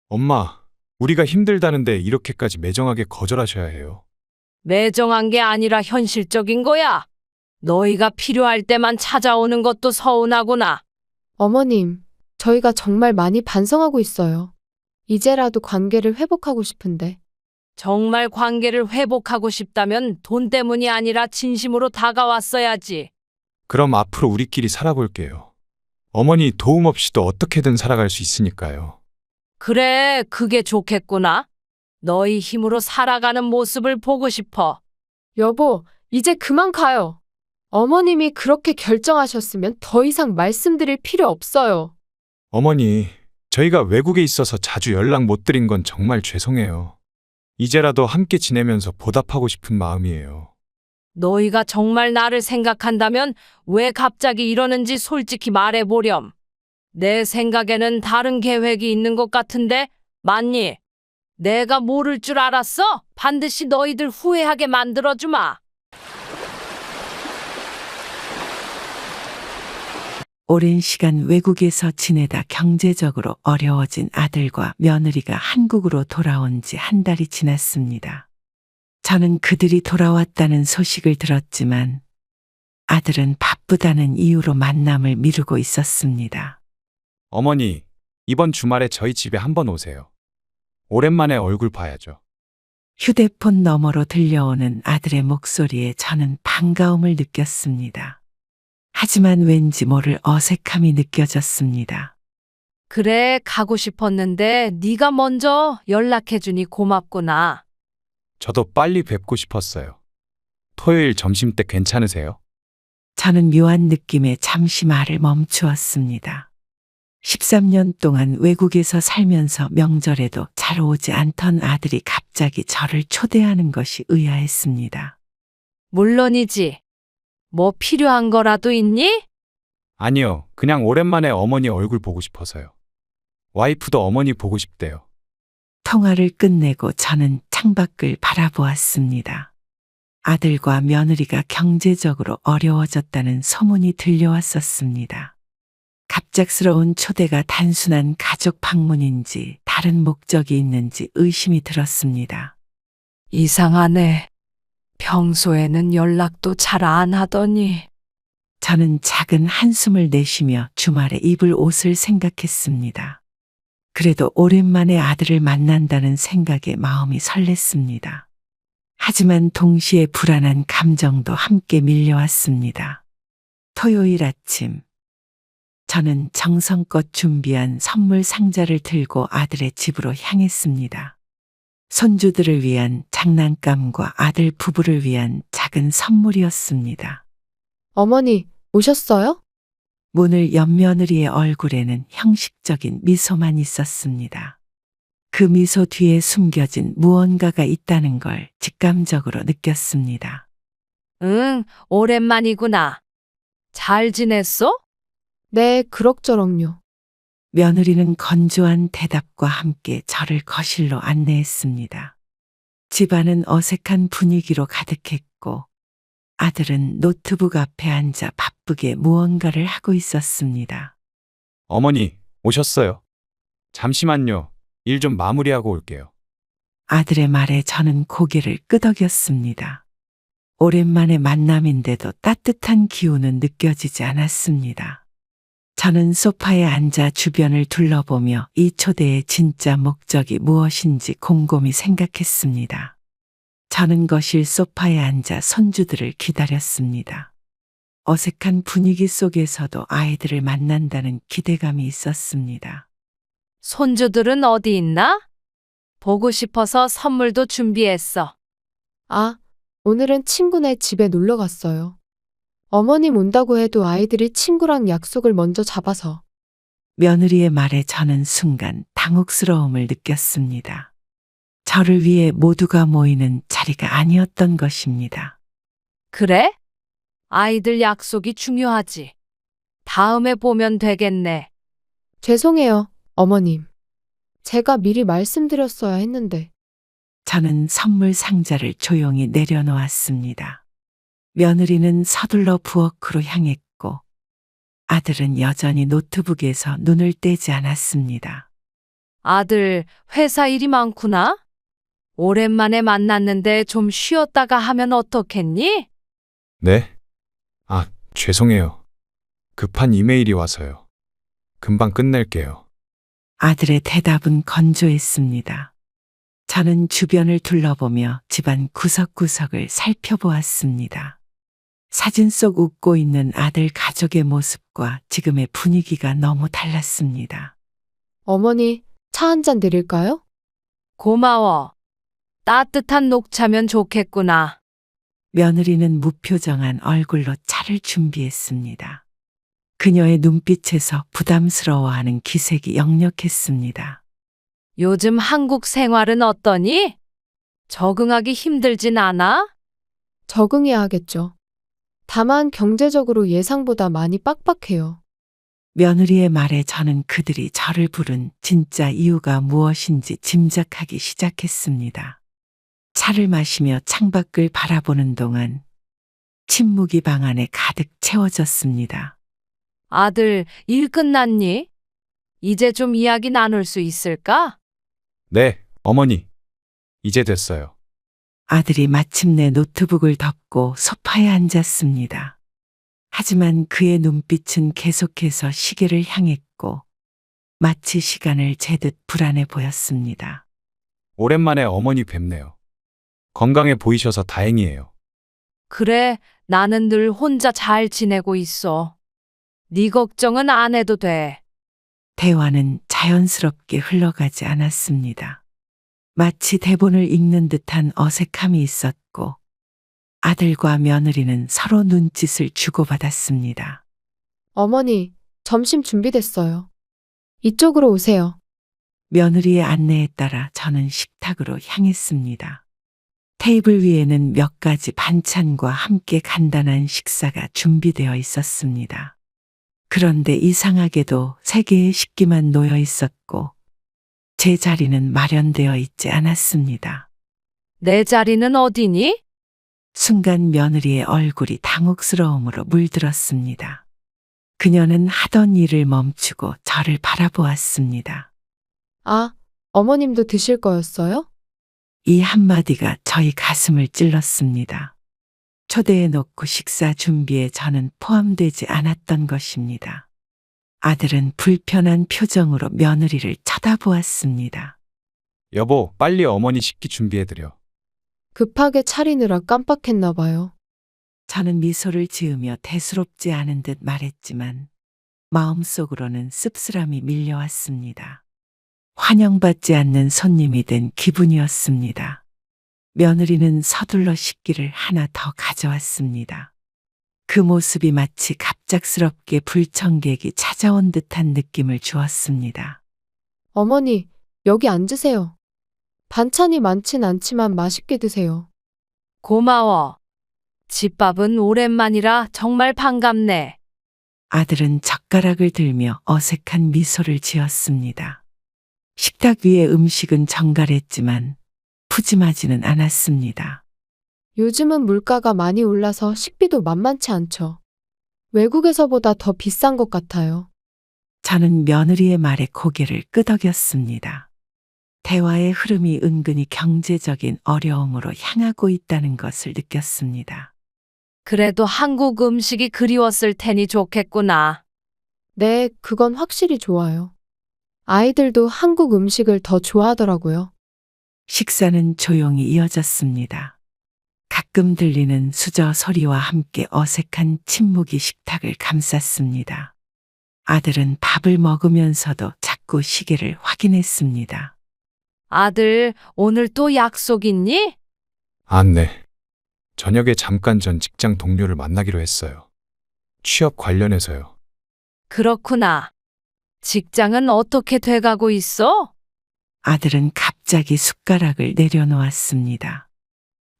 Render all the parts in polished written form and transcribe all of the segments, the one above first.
엄마, 우리가 힘들다는데 이렇게까지 매정하게 거절하셔야 해요. 매정한 게 아니라 현실적인 거야. 너희가 필요할 때만 찾아오는 것도 서운하구나. 어머님, 저희가 정말 많이 반성하고 있어요. 이제라도 관계를 회복하고 싶은데. 정말 관계를 회복하고 싶다면 돈 때문이 아니라 진심으로 다가왔어야지. 그럼 앞으로 우리끼리 살아볼게요. 어머니 도움 없이도 어떻게든 살아갈 수 있으니까요. 그래, 그게 좋겠구나. 너희 힘으로 살아가는 모습을 보고 싶어. 여보, 이제 그만 가요. 어머님이 그렇게 결정하셨으면 더 이상 말씀드릴 필요 없어요. 어머니, 저희가 외국에 있어서 자주 연락 못 드린 건 정말 죄송해요. 이제라도 함께 지내면서 보답하고 싶은 마음이에요. 너희가 정말 나를 생각한다면 왜 갑자기 이러는지 솔직히 말해보렴. 내 생각에는 다른 계획이 있는 것 같은데, 맞니? 내가 모를 줄 알았어? 반드시 너희들 후회하게 만들어주마. 오랜 시간 외국에서 지내다 경제적으로 어려워진 아들과 며느리가 한국으로 돌아온 지 한 달이 지났습니다. 저는 그들이 돌아왔다는 소식을 들었지만 아들은 바쁘다는 이유로 만남을 미루고 있었습니다. 어머니, 이번 주말에 저희 집에 한번 오세요. 오랜만에 얼굴 봐야죠. 휴대폰 너머로 들려오는 아들의 목소리에 저는 반가움을 느꼈습니다. 하지만 왠지 모를 어색함이 느껴졌습니다. 그래, 가고 싶었는데 네가 먼저 연락해주니 고맙구나. 저도 빨리 뵙고 싶었어요. 토요일 점심 때 괜찮으세요? 저는 묘한 느낌에 잠시 말을 멈추었습니다. 13년 동안 외국에서 살면서 명절에도 잘 오지 않던 아들이 갑자기 저를 초대하는 것이 의아했습니다. 물론이지. 뭐 필요한 거라도 있니? 아니요, 그냥 오랜만에 어머니 얼굴 보고 싶어서요. 와이프도 어머니 보고 싶대요. 통화를 끝내고 저는 창밖을 바라보았습니다. 아들과 며느리가 경제적으로 어려워졌다는 소문이 들려왔었습니다. 갑작스러운 초대가 단순한 가족 방문인지 다른 목적이 있는지 의심이 들었습니다. 이상하네. 평소에는 연락도 잘 안 하더니. 저는 작은 한숨을 내쉬며 주말에 입을 옷을 생각했습니다. 그래도 오랜만에 아들을 만난다는 생각에 마음이 설렜습니다. 하지만 동시에 불안한 감정도 함께 밀려왔습니다. 토요일 아침, 저는 정성껏 준비한 선물 상자를 들고 아들의 집으로 향했습니다. 손주들을 위한 장난감과 아들 부부를 위한 작은 선물이었습니다. 어머니, 오셨어요? 문을 연 며느리의 얼굴에는 형식적인 미소만 있었습니다. 그 미소 뒤에 숨겨진 무언가가 있다는 걸 직감적으로 느꼈습니다. 응, 오랜만이구나. 잘 지냈어? 네, 그럭저럭요. 며느리는 건조한 대답과 함께 저를 거실로 안내했습니다. 집안은 어색한 분위기로 가득했고 아들은 노트북 앞에 앉아 바쁘게 무언가를 하고 있었습니다. 어머니, 오셨어요. 잠시만요. 일 좀 마무리하고 올게요. 아들의 말에 저는 고개를 끄덕였습니다. 오랜만에 만남인데도 따뜻한 기운은 느껴지지 않았습니다. 저는 소파에 앉아 주변을 둘러보며 이 초대의 진짜 목적이 무엇인지 곰곰이 생각했습니다. 저는 거실 소파에 앉아 손주들을 기다렸습니다. 어색한 분위기 속에서도 아이들을 만난다는 기대감이 있었습니다. 손주들은 어디 있나? 보고 싶어서 선물도 준비했어. 아, 오늘은 친구네 집에 놀러 갔어요. 어머님 온다고 해도 아이들이 친구랑 약속을 먼저 잡아서. 며느리의 말에 저는 순간 당혹스러움을 느꼈습니다. 저를 위해 모두가 모이는 자리가 아니었던 것입니다. 그래? 아이들 약속이 중요하지. 다음에 보면 되겠네. 죄송해요, 어머님. 제가 미리 말씀드렸어야 했는데. 저는 선물 상자를 조용히 내려놓았습니다. 며느리는 서둘러 부엌으로 향했고 아들은 여전히 노트북에서 눈을 떼지 않았습니다. 아들, 회사 일이 많구나? 오랜만에 만났는데 좀 쉬었다가 하면 어떻겠니? 네? 아, 죄송해요. 급한 이메일이 와서요. 금방 끝낼게요. 아들의 대답은 건조했습니다. 저는 주변을 둘러보며 집안 구석구석을 살펴보았습니다. 사진 속 웃고 있는 아들 가족의 모습과 지금의 분위기가 너무 달랐습니다. 어머니, 차 한 잔 드릴까요? 고마워. 따뜻한 녹차면 좋겠구나. 며느리는 무표정한 얼굴로 차를 준비했습니다. 그녀의 눈빛에서 부담스러워하는 기색이 역력했습니다. 요즘 한국 생활은 어떠니? 적응하기 힘들진 않아? 적응해야 하겠죠. 다만 경제적으로 예상보다 많이 빡빡해요. 며느리의 말에 저는 그들이 저를 부른 진짜 이유가 무엇인지 짐작하기 시작했습니다. 차를 마시며 창밖을 바라보는 동안 침묵이 방 안에 가득 채워졌습니다. 아들, 일 끝났니? 이제 좀 이야기 나눌 수 있을까? 네, 어머니. 이제 됐어요. 아들이 마침내 노트북을 덮고 소파에 앉았습니다. 하지만 그의 눈빛은 계속해서 시계를 향했고 마치 시간을 재듯 불안해 보였습니다. 오랜만에 어머니 뵙네요. 건강해 보이셔서 다행이에요. 그래, 나는 늘 혼자 잘 지내고 있어. 네 걱정은 안 해도 돼. 대화는 자연스럽게 흘러가지 않았습니다. 마치 대본을 읽는 듯한 어색함이 있었고 아들과 며느리는 서로 눈짓을 주고받았습니다. 어머니, 점심 준비됐어요. 이쪽으로 오세요. 며느리의 안내에 따라 저는 식탁으로 향했습니다. 테이블 위에는 몇 가지 반찬과 함께 간단한 식사가 준비되어 있었습니다. 그런데 이상하게도 3개의 식기만 놓여 있었고 제 자리는 마련되어 있지 않았습니다. 내 자리는 어디니? 순간 며느리의 얼굴이 당혹스러움으로 물들었습니다. 그녀는 하던 일을 멈추고 저를 바라보았습니다. 아, 어머님도 드실 거였어요? 이 한마디가 저희 가슴을 찔렀습니다. 초대해 놓고 식사 준비에 저는 포함되지 않았던 것입니다. 아들은 불편한 표정으로 며느리를 쳐다보았습니다. 여보, 빨리 어머니 식기 준비해드려. 급하게 차리느라 깜빡했나 봐요. 저는 미소를 지으며 대수롭지 않은 듯 말했지만 마음속으로는 씁쓸함이 밀려왔습니다. 환영받지 않는 손님이 된 기분이었습니다. 며느리는 서둘러 식기를 하나 더 가져왔습니다. 그 모습이 마치 갑작스럽게 불청객이 찾아온 듯한 느낌을 주었습니다. 어머니, 여기 앉으세요. 반찬이 많진 않지만 맛있게 드세요. 고마워. 집밥은 오랜만이라 정말 반갑네. 아들은 젓가락을 들며 어색한 미소를 지었습니다. 식탁 위의 음식은 정갈했지만 푸짐하지는 않았습니다. 요즘은 물가가 많이 올라서 식비도 만만치 않죠. 외국에서보다 더 비싼 것 같아요. 저는 며느리의 말에 고개를 끄덕였습니다. 대화의 흐름이 은근히 경제적인 어려움으로 향하고 있다는 것을 느꼈습니다. 그래도 한국 음식이 그리웠을 테니 좋겠구나. 네, 그건 확실히 좋아요. 아이들도 한국 음식을 더 좋아하더라고요. 식사는 조용히 이어졌습니다. 가끔 들리는 수저 소리와 함께 어색한 침묵이 식탁을 감쌌습니다. 아들은 밥을 먹으면서도 자꾸 시계를 확인했습니다. 아들, 오늘 또 약속 있니? 아, 네. 저녁에 잠깐 전 직장 동료를 만나기로 했어요. 취업 관련해서요. 그렇구나. 직장은 어떻게 돼가고 있어? 아들은 갑자기 숟가락을 내려놓았습니다.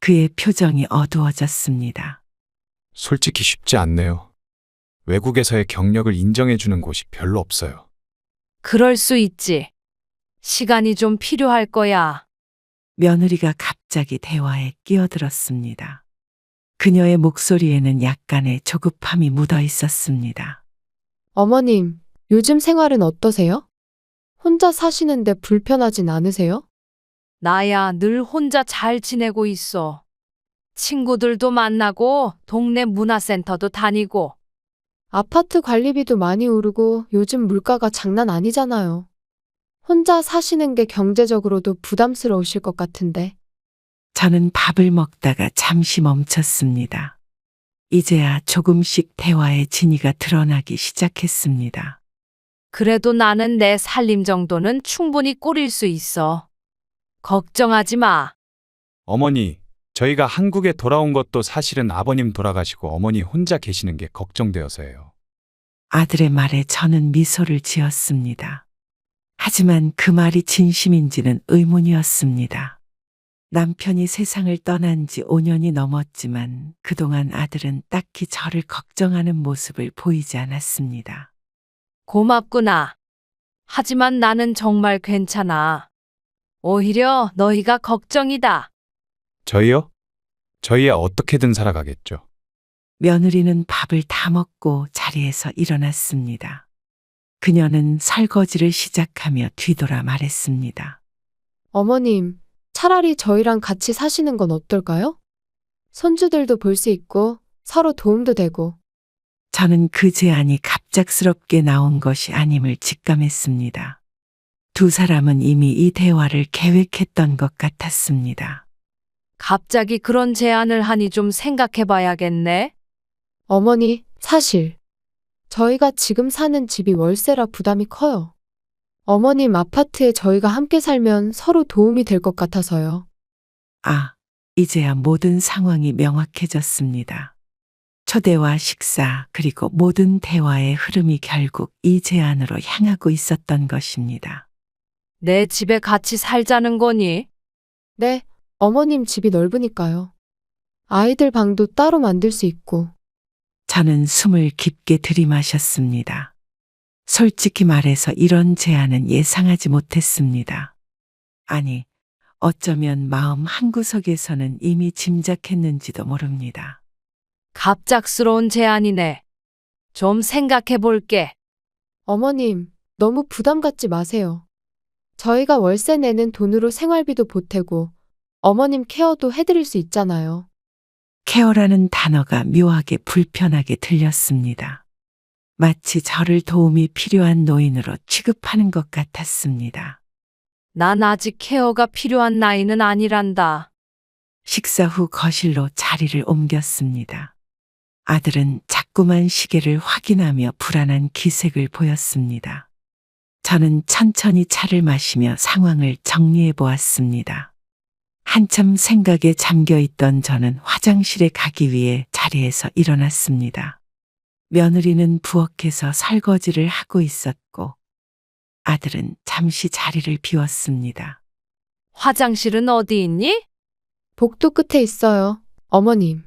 그의 표정이 어두워졌습니다. 솔직히 쉽지 않네요. 외국에서의 경력을 인정해주는 곳이 별로 없어요. 그럴 수 있지. 시간이 좀 필요할 거야. 며느리가 갑자기 대화에 끼어들었습니다. 그녀의 목소리에는 약간의 조급함이 묻어 있었습니다. 어머님, 요즘 생활은 어떠세요? 혼자 사시는데 불편하진 않으세요? 나야 늘 혼자 잘 지내고 있어. 친구들도 만나고 동네 문화센터도 다니고. 아파트 관리비도 많이 오르고 요즘 물가가 장난 아니잖아요. 혼자 사시는 게 경제적으로도 부담스러우실 것 같은데. 저는 밥을 먹다가 잠시 멈췄습니다. 이제야 조금씩 대화의 진위가 드러나기 시작했습니다. 그래도 나는 내 살림 정도는 충분히 꾸릴 수 있어. 걱정하지 마. 어머니, 저희가 한국에 돌아온 것도 사실은 아버님 돌아가시고 어머니 혼자 계시는 게 걱정되어서예요. 아들의 말에 저는 미소를 지었습니다. 하지만 그 말이 진심인지는 의문이었습니다. 남편이 세상을 떠난 지 5년이 넘었지만 그동안 아들은 딱히 저를 걱정하는 모습을 보이지 않았습니다. 고맙구나. 하지만 나는 정말 괜찮아. 오히려 너희가 걱정이다. 저희요? 저희야 어떻게든 살아가겠죠. 며느리는 밥을 다 먹고 자리에서 일어났습니다. 그녀는 설거지를 시작하며 뒤돌아 말했습니다. 어머님, 차라리 저희랑 같이 사시는 건 어떨까요? 손주들도 볼 수 있고 서로 도움도 되고. 저는 그 제안이 갑작스럽게 나온 것이 아님을 직감했습니다. 두 사람은 이미 이 대화를 계획했던 것 같았습니다. 갑자기 그런 제안을 하니 좀 생각해 봐야겠네. 어머니, 사실 저희가 지금 사는 집이 월세라 부담이 커요. 어머님 아파트에 저희가 함께 살면 서로 도움이 될 것 같아서요. 아, 이제야 모든 상황이 명확해졌습니다. 초대와 식사, 그리고 모든 대화의 흐름이 결국 이 제안으로 향하고 있었던 것입니다. 내 집에 같이 살자는 거니? 네, 어머님 집이 넓으니까요. 아이들 방도 따로 만들 수 있고. 저는 숨을 깊게 들이마셨습니다. 솔직히 말해서 이런 제안은 예상하지 못했습니다. 아니, 어쩌면 마음 한구석에서는 이미 짐작했는지도 모릅니다. 갑작스러운 제안이네. 좀 생각해 볼게. 어머님, 너무 부담 갖지 마세요. 저희가 월세 내는 돈으로 생활비도 보태고 어머님 케어도 해드릴 수 있잖아요. 케어라는 단어가 묘하게 불편하게 들렸습니다. 마치 저를 도움이 필요한 노인으로 취급하는 것 같았습니다. 난 아직 케어가 필요한 나이는 아니란다. 식사 후 거실로 자리를 옮겼습니다. 아들은 자꾸만 시계를 확인하며 불안한 기색을 보였습니다. 저는 천천히 차를 마시며 상황을 정리해 보았습니다. 한참 생각에 잠겨 있던 저는 화장실에 가기 위해 자리에서 일어났습니다. 며느리는 부엌에서 설거지를 하고 있었고 아들은 잠시 자리를 비웠습니다. 화장실은 어디 있니? 복도 끝에 있어요, 어머님.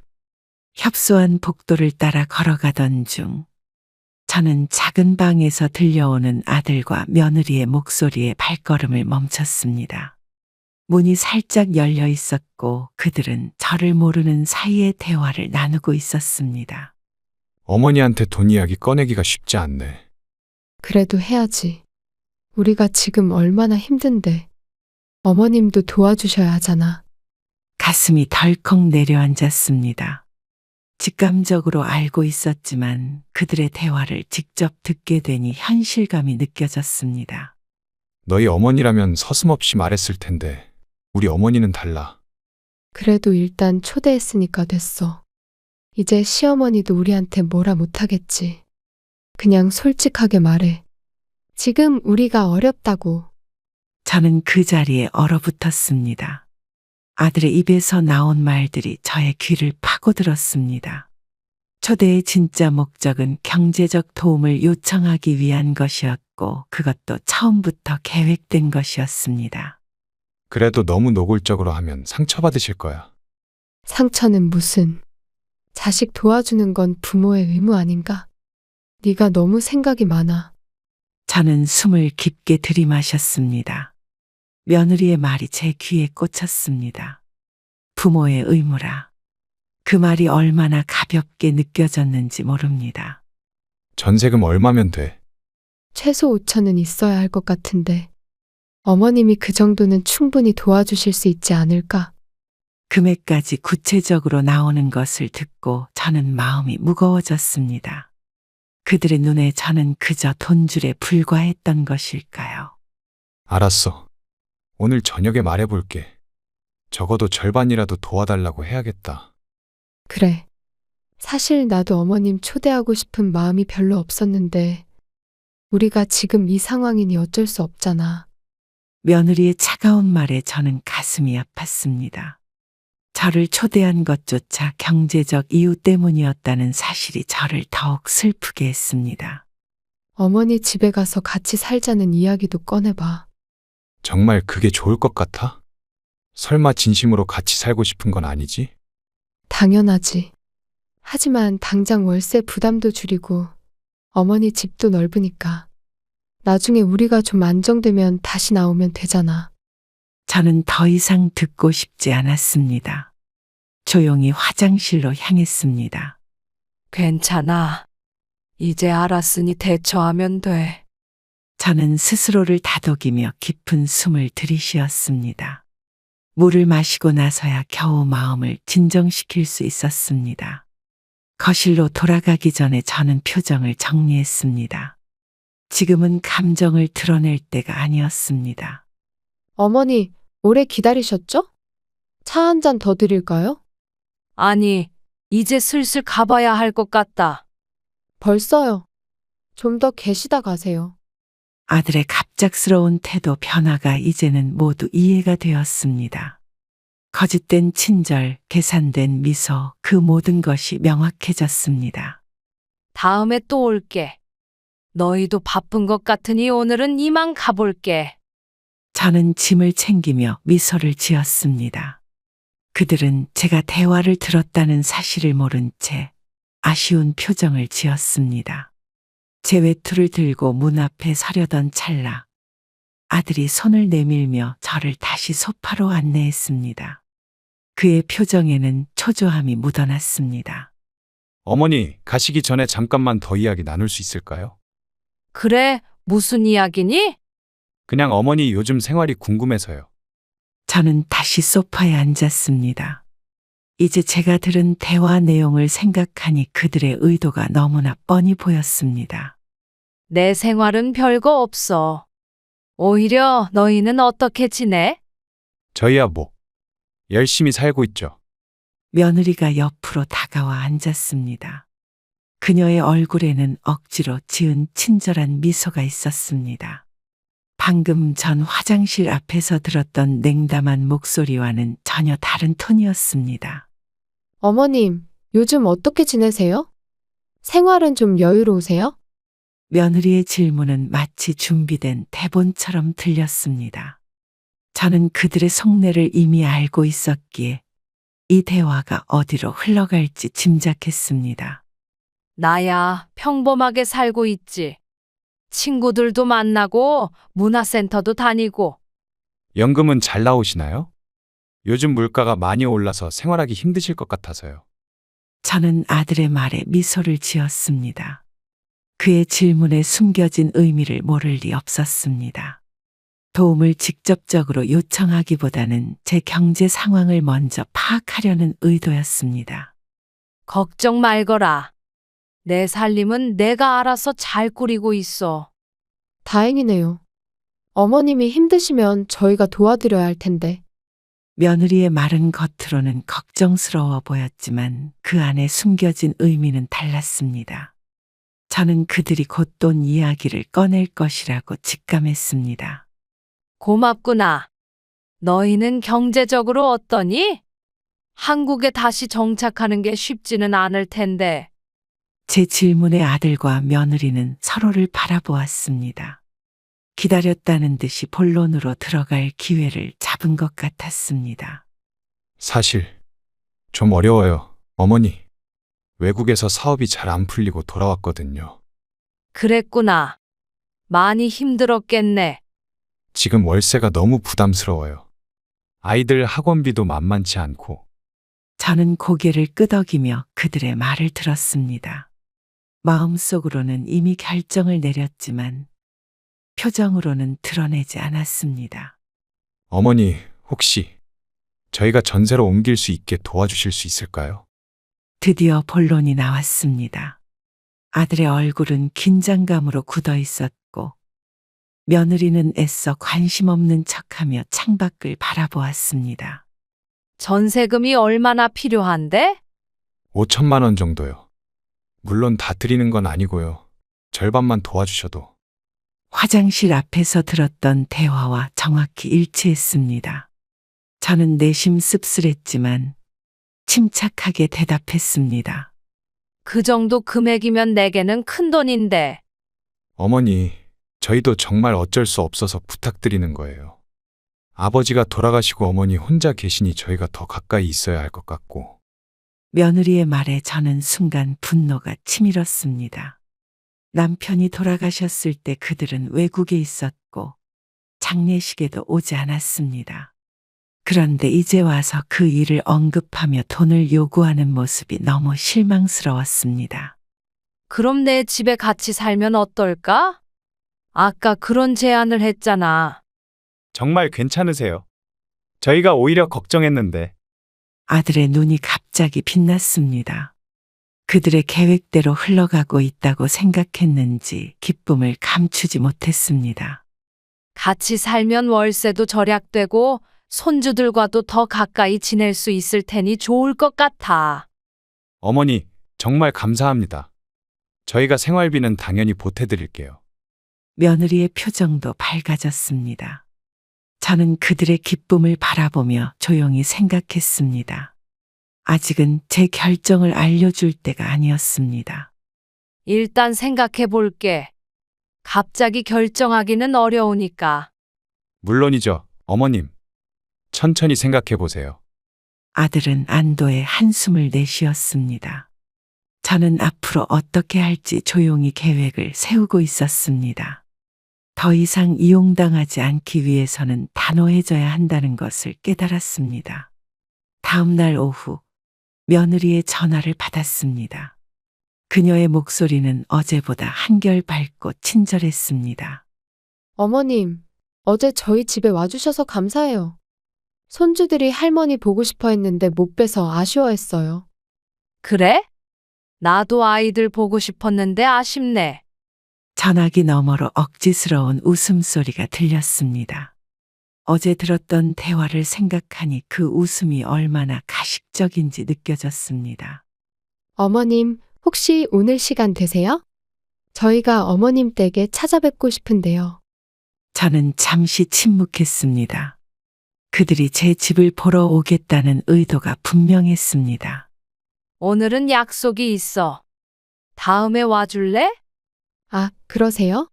협소한 복도를 따라 걸어가던 중 저는 작은 방에서 들려오는 아들과 며느리의 목소리에 발걸음을 멈췄습니다. 문이 살짝 열려 있었고 그들은 저를 모르는 사이에 대화를 나누고 있었습니다. 어머니한테 돈 이야기 꺼내기가 쉽지 않네. 그래도 해야지. 우리가 지금 얼마나 힘든데. 어머님도 도와주셔야 하잖아. 가슴이 덜컥 내려앉았습니다. 직감적으로 알고 있었지만 그들의 대화를 직접 듣게 되니 현실감이 느껴졌습니다. 너희 어머니라면 서슴없이 말했을 텐데 우리 어머니는 달라. 그래도 일단 초대했으니까 됐어. 이제 시어머니도 우리한테 뭐라 못하겠지. 그냥 솔직하게 말해. 지금 우리가 어렵다고. 저는 그 자리에 얼어붙었습니다. 아들의 입에서 나온 말들이 저의 귀를 파고들었습니다. 초대의 진짜 목적은 경제적 도움을 요청하기 위한 것이었고 그것도 처음부터 계획된 것이었습니다. 그래도 너무 노골적으로 하면 상처받으실 거야. 상처는 무슨. 자식 도와주는 건 부모의 의무 아닌가? 네가 너무 생각이 많아. 저는 숨을 깊게 들이마셨습니다. 며느리의 말이 제 귀에 꽂혔습니다. 부모의 의무라. 그 말이 얼마나 가볍게 느껴졌는지 모릅니다. 전세금 얼마면 돼? 최소 5천은 있어야 할 것 같은데 어머님이 그 정도는 충분히 도와주실 수 있지 않을까? 금액까지 구체적으로 나오는 것을 듣고 저는 마음이 무거워졌습니다. 그들의 눈에 저는 그저 돈줄에 불과했던 것일까요? 알았어. 오늘 저녁에 말해볼게. 적어도 절반이라도 도와달라고 해야겠다. 그래. 사실 나도 어머님 초대하고 싶은 마음이 별로 없었는데 우리가 지금 이 상황이니 어쩔 수 없잖아. 며느리의 차가운 말에 저는 가슴이 아팠습니다. 저를 초대한 것조차 경제적 이유 때문이었다는 사실이 저를 더욱 슬프게 했습니다. 어머니 집에 가서 같이 살자는 이야기도 꺼내봐. 정말 그게 좋을 것 같아? 설마 진심으로 같이 살고 싶은 건 아니지? 당연하지. 하지만 당장 월세 부담도 줄이고 어머니 집도 넓으니까 나중에 우리가 좀 안정되면 다시 나오면 되잖아. 저는 더 이상 듣고 싶지 않았습니다. 조용히 화장실로 향했습니다. 괜찮아. 이제 알았으니 대처하면 돼. 저는 스스로를 다독이며 깊은 숨을 들이쉬었습니다. 물을 마시고 나서야 겨우 마음을 진정시킬 수 있었습니다. 거실로 돌아가기 전에 저는 표정을 정리했습니다. 지금은 감정을 드러낼 때가 아니었습니다. 어머니, 오래 기다리셨죠? 차 한 잔 더 드릴까요? 아니, 이제 슬슬 가봐야 할 것 같다. 벌써요. 좀 더 계시다 가세요. 아들의 갑작스러운 태도 변화가 이제는 모두 이해가 되었습니다. 거짓된 친절, 계산된 미소, 그 모든 것이 명확해졌습니다. 다음에 또 올게. 너희도 바쁜 것 같으니 오늘은 이만 가볼게. 저는 짐을 챙기며 미소를 지었습니다. 그들은 제가 대화를 들었다는 사실을 모른 채 아쉬운 표정을 지었습니다. 제 외투를 들고 문 앞에 서려던 찰나 아들이 손을 내밀며 저를 다시 소파로 안내했습니다. 그의 표정에는 초조함이 묻어났습니다. 어머니, 가시기 전에 잠깐만 더 이야기 나눌 수 있을까요? 그래, 무슨 이야기니? 그냥 어머니 요즘 생활이 궁금해서요. 저는 다시 소파에 앉았습니다. 이제 제가 들은 대화 내용을 생각하니 그들의 의도가 너무나 뻔히 보였습니다. 내 생활은 별거 없어. 오히려 너희는 어떻게 지내? 저희야 뭐, 열심히 살고 있죠. 며느리가 옆으로 다가와 앉았습니다. 그녀의 얼굴에는 억지로 지은 친절한 미소가 있었습니다. 방금 전 화장실 앞에서 들었던 냉담한 목소리와는 전혀 다른 톤이었습니다. 어머님, 요즘 어떻게 지내세요? 생활은 좀 여유로우세요? 며느리의 질문은 마치 준비된 대본처럼 들렸습니다. 저는 그들의 속내를 이미 알고 있었기에 이 대화가 어디로 흘러갈지 짐작했습니다. 나야 평범하게 살고 있지. 친구들도 만나고 문화센터도 다니고. 연금은 잘 나오시나요? 요즘 물가가 많이 올라서 생활하기 힘드실 것 같아서요. 저는 아들의 말에 미소를 지었습니다. 그의 질문에 숨겨진 의미를 모를 리 없었습니다. 도움을 직접적으로 요청하기보다는 제 경제 상황을 먼저 파악하려는 의도였습니다. 걱정 말거라. 내 살림은 내가 알아서 잘 꾸리고 있어. 다행이네요. 어머님이 힘드시면 저희가 도와드려야 할 텐데. 며느리의 말은 겉으로는 걱정스러워 보였지만 그 안에 숨겨진 의미는 달랐습니다. 저는 그들이 곧 돈 이야기를 꺼낼 것이라고 직감했습니다. 고맙구나. 너희는 경제적으로 어떠니? 한국에 다시 정착하는 게 쉽지는 않을 텐데. 제 질문에 아들과 며느리는 서로를 바라보았습니다. 기다렸다는 듯이 본론으로 들어갈 기회를 잡은 것 같았습니다. 사실 좀 어려워요, 어머니. 외국에서 사업이 잘 안 풀리고 돌아왔거든요. 그랬구나. 많이 힘들었겠네. 지금 월세가 너무 부담스러워요. 아이들 학원비도 만만치 않고. 저는 고개를 끄덕이며 그들의 말을 들었습니다. 마음속으로는 이미 결정을 내렸지만 표정으로는 드러내지 않았습니다. 어머니, 혹시 저희가 전세로 옮길 수 있게 도와주실 수 있을까요? 드디어 본론이 나왔습니다. 아들의 얼굴은 긴장감으로 굳어 있었고 며느리는 애써 관심 없는 척하며 창밖을 바라보았습니다. 전세금이 얼마나 필요한데? 5천만 원 정도요. 물론 다 드리는 건 아니고요. 절반만 도와주셔도. 화장실 앞에서 들었던 대화와 정확히 일치했습니다. 저는 내심 씁쓸했지만 침착하게 대답했습니다. 그 정도 금액이면 내게는 큰 돈인데. 어머니, 저희도 정말 어쩔 수 없어서 부탁드리는 거예요. 아버지가 돌아가시고 어머니 혼자 계시니 저희가 더 가까이 있어야 할 것 같고. 며느리의 말에 저는 순간 분노가 치밀었습니다. 남편이 돌아가셨을 때 그들은 외국에 있었고 장례식에도 오지 않았습니다. 그런데 이제 와서 그 일을 언급하며 돈을 요구하는 모습이 너무 실망스러웠습니다. 그럼 내 집에 같이 살면 어떨까? 아까 그런 제안을 했잖아. 정말 괜찮으세요? 저희가 오히려 걱정했는데. 아들의 눈이 갑자기 빛났습니다. 그들의 계획대로 흘러가고 있다고 생각했는지 기쁨을 감추지 못했습니다. 같이 살면 월세도 절약되고 손주들과도 더 가까이 지낼 수 있을 테니 좋을 것 같아. 어머니, 정말 감사합니다. 저희가 생활비는 당연히 보태드릴게요. 며느리의 표정도 밝아졌습니다. 저는 그들의 기쁨을 바라보며 조용히 생각했습니다. 아직은 제 결정을 알려줄 때가 아니었습니다. 일단 생각해 볼게. 갑자기 결정하기는 어려우니까. 물론이죠, 어머님. 천천히 생각해 보세요. 아들은 안도의 한숨을 내쉬었습니다. 저는 앞으로 어떻게 할지 조용히 계획을 세우고 있었습니다. 더 이상 이용당하지 않기 위해서는 단호해져야 한다는 것을 깨달았습니다. 다음 날 오후 며느리의 전화를 받았습니다. 그녀의 목소리는 어제보다 한결 밝고 친절했습니다. 어머님, 어제 저희 집에 와주셔서 감사해요. 손주들이 할머니 보고 싶어 했는데 못 뵈서 아쉬워했어요. 그래? 나도 아이들 보고 싶었는데 아쉽네. 전화기 너머로 억지스러운 웃음소리가 들렸습니다. 어제 들었던 대화를 생각하니 그 웃음이 얼마나 가식적인지 느껴졌습니다. 어머님, 혹시 오늘 시간 되세요? 저희가 어머님 댁에 찾아뵙고 싶은데요. 저는 잠시 침묵했습니다. 그들이 제 집을 보러 오겠다는 의도가 분명했습니다. 오늘은 약속이 있어. 다음에 와줄래? 아, 그러세요?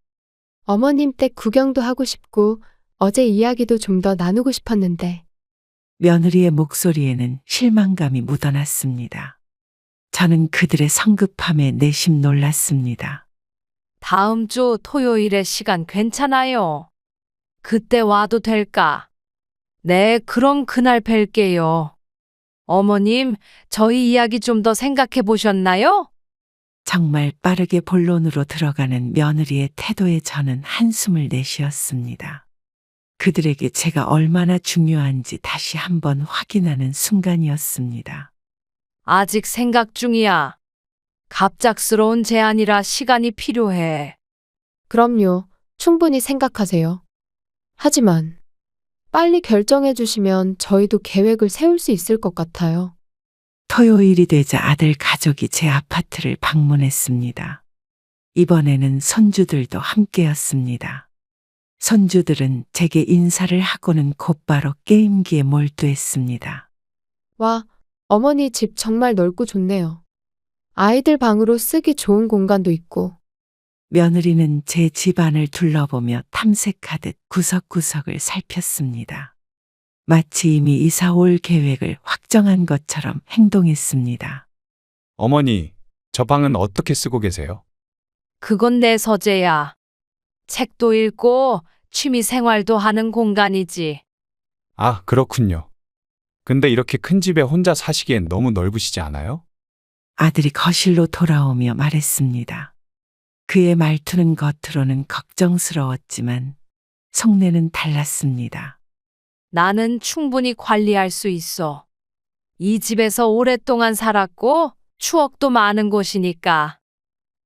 어머님 댁 구경도 하고 싶고 어제 이야기도 좀 더 나누고 싶었는데. 며느리의 목소리에는 실망감이 묻어났습니다. 저는 그들의 성급함에 내심 놀랐습니다. 다음 주 토요일에 시간 괜찮아요. 그때 와도 될까? 네, 그럼 그날 뵐게요. 어머님, 저희 이야기 좀 더 생각해 보셨나요? 정말 빠르게 본론으로 들어가는 며느리의 태도에 저는 한숨을 내쉬었습니다. 그들에게 제가 얼마나 중요한지 다시 한번 확인하는 순간이었습니다. 아직 생각 중이야. 갑작스러운 제안이라 시간이 필요해. 그럼요. 충분히 생각하세요. 하지만 빨리 결정해 주시면 저희도 계획을 세울 수 있을 것 같아요. 토요일이 되자 아들 가족이 제 아파트를 방문했습니다. 이번에는 손주들도 함께였습니다. 손주들은 제게 인사를 하고는 곧바로 게임기에 몰두했습니다. 와, 어머니 집 정말 넓고 좋네요. 아이들 방으로 쓰기 좋은 공간도 있고. 며느리는 제 집안을 둘러보며 탐색하듯 구석구석을 살폈습니다. 마치 이미 이사 올 계획을 확정한 것처럼 행동했습니다. 어머니, 저 방은 어떻게 쓰고 계세요? 그건 내 서재야. 책도 읽고 취미 생활도 하는 공간이지. 아, 그렇군요. 근데 이렇게 큰 집에 혼자 사시기엔 너무 넓으시지 않아요? 아들이 거실로 돌아오며 말했습니다. 그의 말투는 겉으로는 걱정스러웠지만 속내는 달랐습니다. 나는 충분히 관리할 수 있어. 이 집에서 오랫동안 살았고 추억도 많은 곳이니까.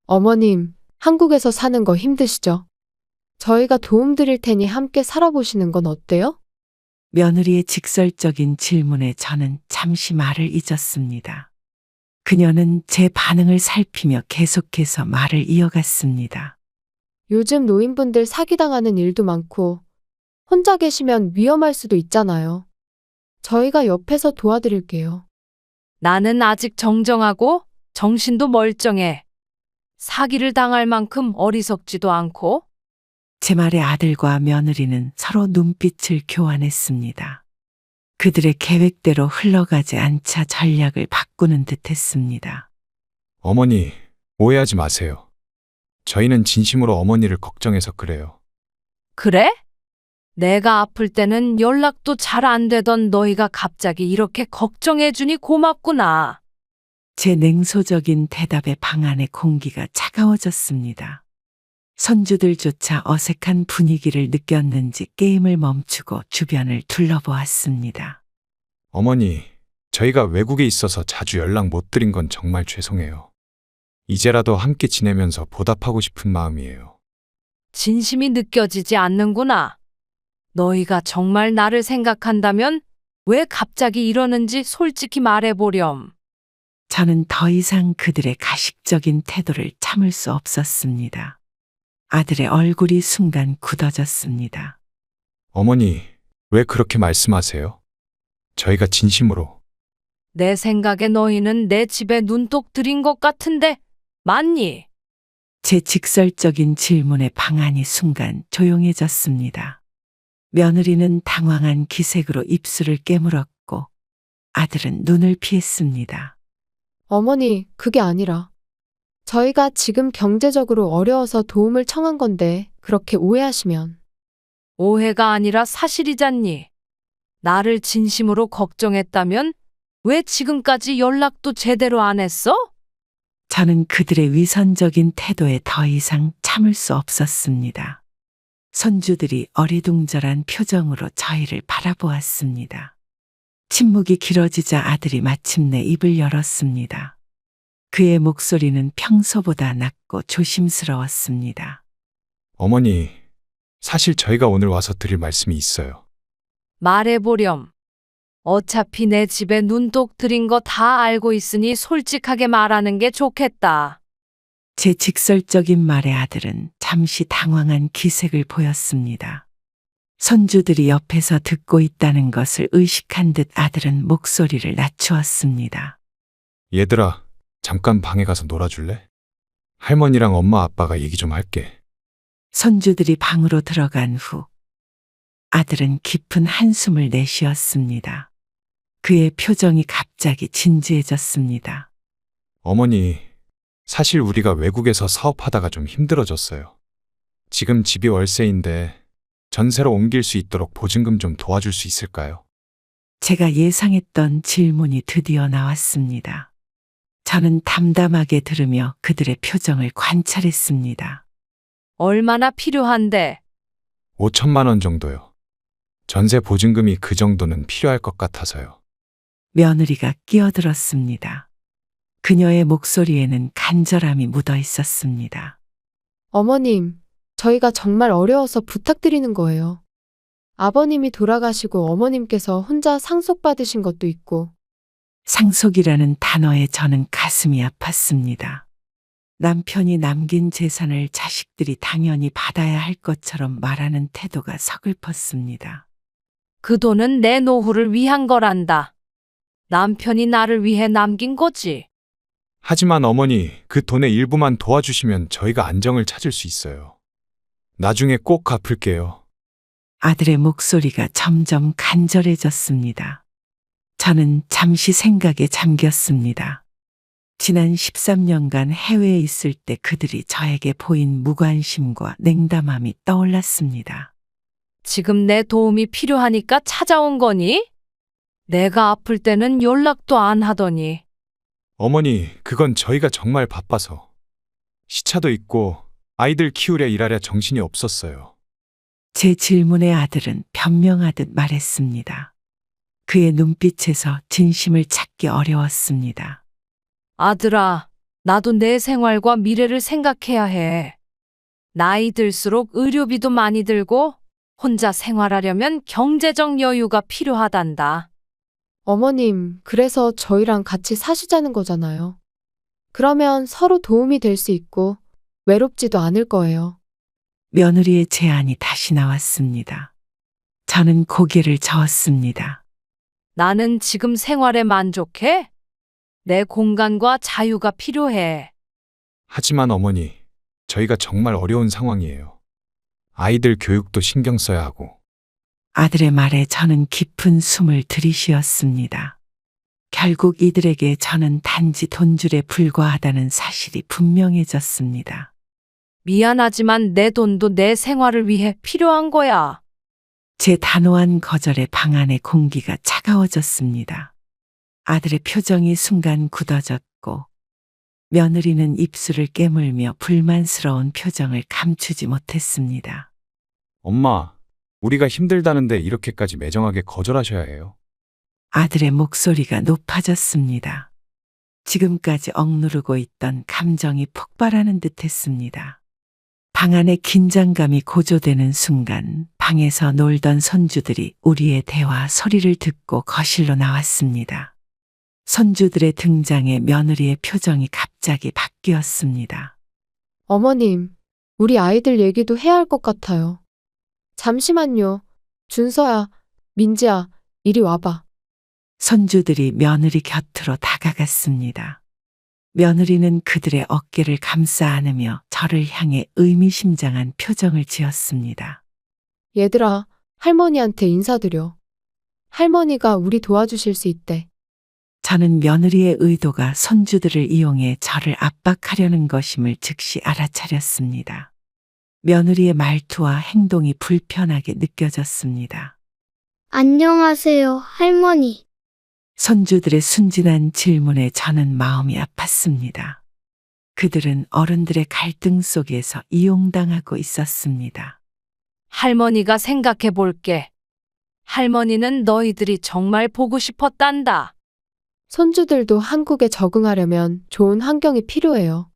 어머님, 한국에서 사는 거 힘드시죠? 저희가 도움드릴 테니 함께 살아보시는 건 어때요? 며느리의 직설적인 질문에 저는 잠시 말을 잊었습니다. 그녀는 제 반응을 살피며 계속해서 말을 이어갔습니다. 요즘 노인분들 사기당하는 일도 많고, 혼자 계시면 위험할 수도 있잖아요. 저희가 옆에서 도와드릴게요. 나는 아직 정정하고 정신도 멀쩡해. 사기를 당할 만큼 어리석지도 않고. 제 말에 아들과 며느리는 서로 눈빛을 교환했습니다. 그들의 계획대로 흘러가지 않자 전략을 바꾸는 듯 했습니다. 어머니, 오해하지 마세요. 저희는 진심으로 어머니를 걱정해서 그래요. 그래? 내가 아플 때는 연락도 잘 안 되던 너희가 갑자기 이렇게 걱정해주니 고맙구나. 제 냉소적인 대답에 방 안의 공기가 차가워졌습니다. 손주들조차 어색한 분위기를 느꼈는지 게임을 멈추고 주변을 둘러보았습니다. 어머니, 저희가 외국에 있어서 자주 연락 못 드린 건 정말 죄송해요. 이제라도 함께 지내면서 보답하고 싶은 마음이에요. 진심이 느껴지지 않는구나. 너희가 정말 나를 생각한다면 왜 갑자기 이러는지 솔직히 말해보렴. 저는 더 이상 그들의 가식적인 태도를 참을 수 없었습니다. 아들의 얼굴이 순간 굳어졌습니다. 어머니, 왜 그렇게 말씀하세요? 저희가 진심으로. 내 생각에 너희는 내 집에 눈독 들인 것 같은데 맞니? 제 직설적인 질문에 방 안이 순간 조용해졌습니다. 며느리는 당황한 기색으로 입술을 깨물었고 아들은 눈을 피했습니다. 어머니, 그게 아니라. 저희가 지금 경제적으로 어려워서 도움을 청한 건데, 그렇게 오해하시면. 오해가 아니라 사실이잖니. 나를 진심으로 걱정했다면 왜 지금까지 연락도 제대로 안 했어? 저는 그들의 위선적인 태도에 더 이상 참을 수 없었습니다. 손주들이 어리둥절한 표정으로 저희를 바라보았습니다. 침묵이 길어지자 아들이 마침내 입을 열었습니다. 그의 목소리는 평소보다 낮고 조심스러웠습니다. 어머니, 사실 저희가 오늘 와서 드릴 말씀이 있어요. 말해보렴. 어차피 내 집에 눈독 들인 거 다 알고 있으니 솔직하게 말하는 게 좋겠다. 제 직설적인 말에 아들은 잠시 당황한 기색을 보였습니다. 손주들이 옆에서 듣고 있다는 것을 의식한 듯 아들은 목소리를 낮추었습니다. 얘들아, 잠깐 방에 가서 놀아줄래? 할머니랑 엄마 아빠가 얘기 좀 할게. 손주들이 방으로 들어간 후 아들은 깊은 한숨을 내쉬었습니다. 그의 표정이 갑자기 진지해졌습니다. 어머니, 사실 우리가 외국에서 사업하다가 좀 힘들어졌어요. 지금 집이 월세인데 전세로 옮길 수 있도록 보증금 좀 도와줄 수 있을까요? 제가 예상했던 질문이 드디어 나왔습니다. 저는 담담하게 들으며 그들의 표정을 관찰했습니다. 얼마나 필요한데? 5천만 원 정도요. 전세 보증금이 그 정도는 필요할 것 같아서요. 며느리가 끼어들었습니다. 그녀의 목소리에는 간절함이 묻어 있었습니다. 어머님, 저희가 정말 어려워서 부탁드리는 거예요. 아버님이 돌아가시고 어머님께서 혼자 상속받으신 것도 있고, 상속이라는 단어에 저는 가슴이 아팠습니다. 남편이 남긴 재산을 자식들이 당연히 받아야 할 것처럼 말하는 태도가 서글펐습니다. 그 돈은 내 노후를 위한 거란다. 남편이 나를 위해 남긴 거지. 하지만 어머니, 그 돈의 일부만 도와주시면 저희가 안정을 찾을 수 있어요. 나중에 꼭 갚을게요. 아들의 목소리가 점점 간절해졌습니다. 저는 잠시 생각에 잠겼습니다. 지난 13년간 해외에 있을 때 그들이 저에게 보인 무관심과 냉담함이 떠올랐습니다. 지금 내 도움이 필요하니까 찾아온 거니? 내가 아플 때는 연락도 안 하더니. 어머니, 그건 저희가 정말 바빠서. 시차도 있고 아이들 키우랴 일하랴 정신이 없었어요. 제 질문에 아들은 변명하듯 말했습니다. 그의 눈빛에서 진심을 찾기 어려웠습니다. 아들아, 나도 내 생활과 미래를 생각해야 해. 나이 들수록 의료비도 많이 들고 혼자 생활하려면 경제적 여유가 필요하단다. 어머님, 그래서 저희랑 같이 사시자는 거잖아요. 그러면 서로 도움이 될 수 있고 외롭지도 않을 거예요. 며느리의 제안이 다시 나왔습니다. 저는 고개를 저었습니다. 나는 지금 생활에 만족해? 내 공간과 자유가 필요해. 하지만 어머니, 저희가 정말 어려운 상황이에요. 아이들 교육도 신경 써야 하고. 아들의 말에 저는 깊은 숨을 들이쉬었습니다. 결국 이들에게 저는 단지 돈줄에 불과하다는 사실이 분명해졌습니다. 미안하지만 내 돈도 내 생활을 위해 필요한 거야. 제 단호한 거절에 방 안의 공기가 차가워졌습니다. 아들의 표정이 순간 굳어졌고 며느리는 입술을 깨물며 불만스러운 표정을 감추지 못했습니다. 엄마, 우리가 힘들다는데 이렇게까지 매정하게 거절하셔야 해요. 아들의 목소리가 높아졌습니다. 지금까지 억누르고 있던 감정이 폭발하는 듯 했습니다. 방 안의 긴장감이 고조되는 순간 방에서 놀던 손주들이 우리의 대화 소리를 듣고 거실로 나왔습니다. 손주들의 등장에 며느리의 표정이 갑자기 바뀌었습니다. 어머님, 우리 아이들 얘기도 해야 할 것 같아요. 잠시만요. 준서야, 민지야, 이리 와봐. 손주들이 며느리 곁으로 다가갔습니다. 며느리는 그들의 어깨를 감싸 안으며 저를 향해 의미심장한 표정을 지었습니다. 얘들아, 할머니한테 인사드려. 할머니가 우리 도와주실 수 있대. 저는 며느리의 의도가 손주들을 이용해 저를 압박하려는 것임을 즉시 알아차렸습니다. 며느리의 말투와 행동이 불편하게 느껴졌습니다. 안녕하세요, 할머니. 손주들의 순진한 질문에 저는 마음이 아팠습니다. 그들은 어른들의 갈등 속에서 이용당하고 있었습니다. 할머니가 생각해 볼게. 할머니는 너희들이 정말 보고 싶었단다. 손주들도 한국에 적응하려면 좋은 환경이 필요해요.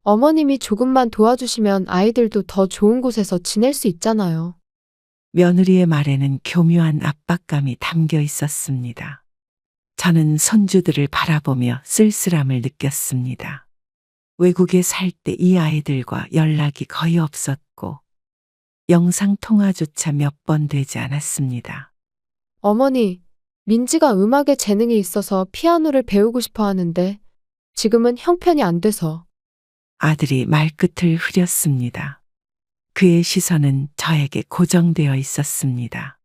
어머님이 조금만 도와주시면 아이들도 더 좋은 곳에서 지낼 수 있잖아요. 며느리의 말에는 교묘한 압박감이 담겨 있었습니다. 저는 손주들을 바라보며 쓸쓸함을 느꼈습니다. 외국에 살 때 이 아이들과 연락이 거의 없었고 영상통화조차 몇 번 되지 않았습니다. 어머니, 민지가 음악에 재능이 있어서 피아노를 배우고 싶어 하는데 지금은 형편이 안 돼서. 아들이 말끝을 흐렸습니다. 그의 시선은 저에게 고정되어 있었습니다.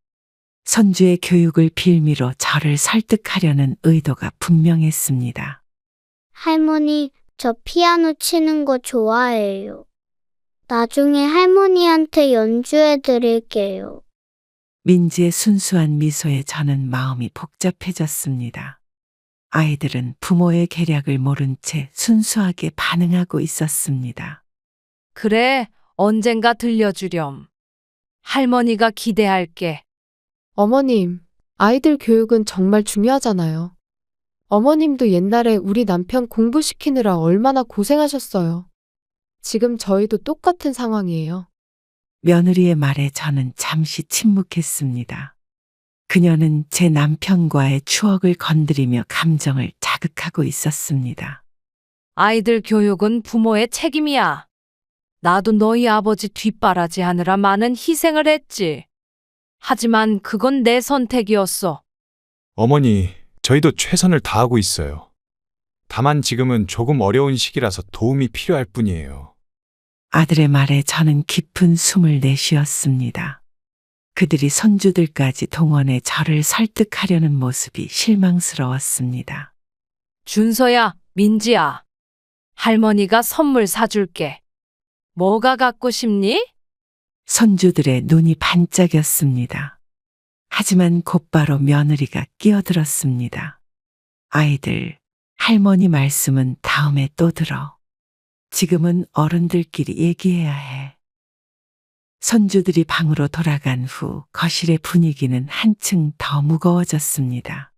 손주의 교육을 빌미로 저를 설득하려는 의도가 분명했습니다. 할머니, 저 피아노 치는 거 좋아해요. 나중에 할머니한테 연주해 드릴게요. 민지의 순수한 미소에 저는 마음이 복잡해졌습니다. 아이들은 부모의 계략을 모른 채 순수하게 반응하고 있었습니다. 그래, 언젠가 들려주렴. 할머니가 기대할게. 어머님, 아이들 교육은 정말 중요하잖아요. 어머님도 옛날에 우리 남편 공부시키느라 얼마나 고생하셨어요. 지금 저희도 똑같은 상황이에요. 며느리의 말에 저는 잠시 침묵했습니다. 그녀는 제 남편과의 추억을 건드리며 감정을 자극하고 있었습니다. 아이들 교육은 부모의 책임이야. 나도 너희 아버지 뒷바라지 하느라 많은 희생을 했지. 하지만 그건 내 선택이었어. 어머니, 저희도 최선을 다하고 있어요. 다만 지금은 조금 어려운 시기라서 도움이 필요할 뿐이에요. 아들의 말에 저는 깊은 숨을 내쉬었습니다. 그들이 손주들까지 동원해 저를 설득하려는 모습이 실망스러웠습니다. 준서야, 민지야. 할머니가 선물 사줄게. 뭐가 갖고 싶니? 손주들의 눈이 반짝였습니다. 하지만 곧바로 며느리가 끼어들었습니다. 아이들, 할머니 말씀은 다음에 또 들어. 지금은 어른들끼리 얘기해야 해. 손주들이 방으로 돌아간 후 거실의 분위기는 한층 더 무거워졌습니다.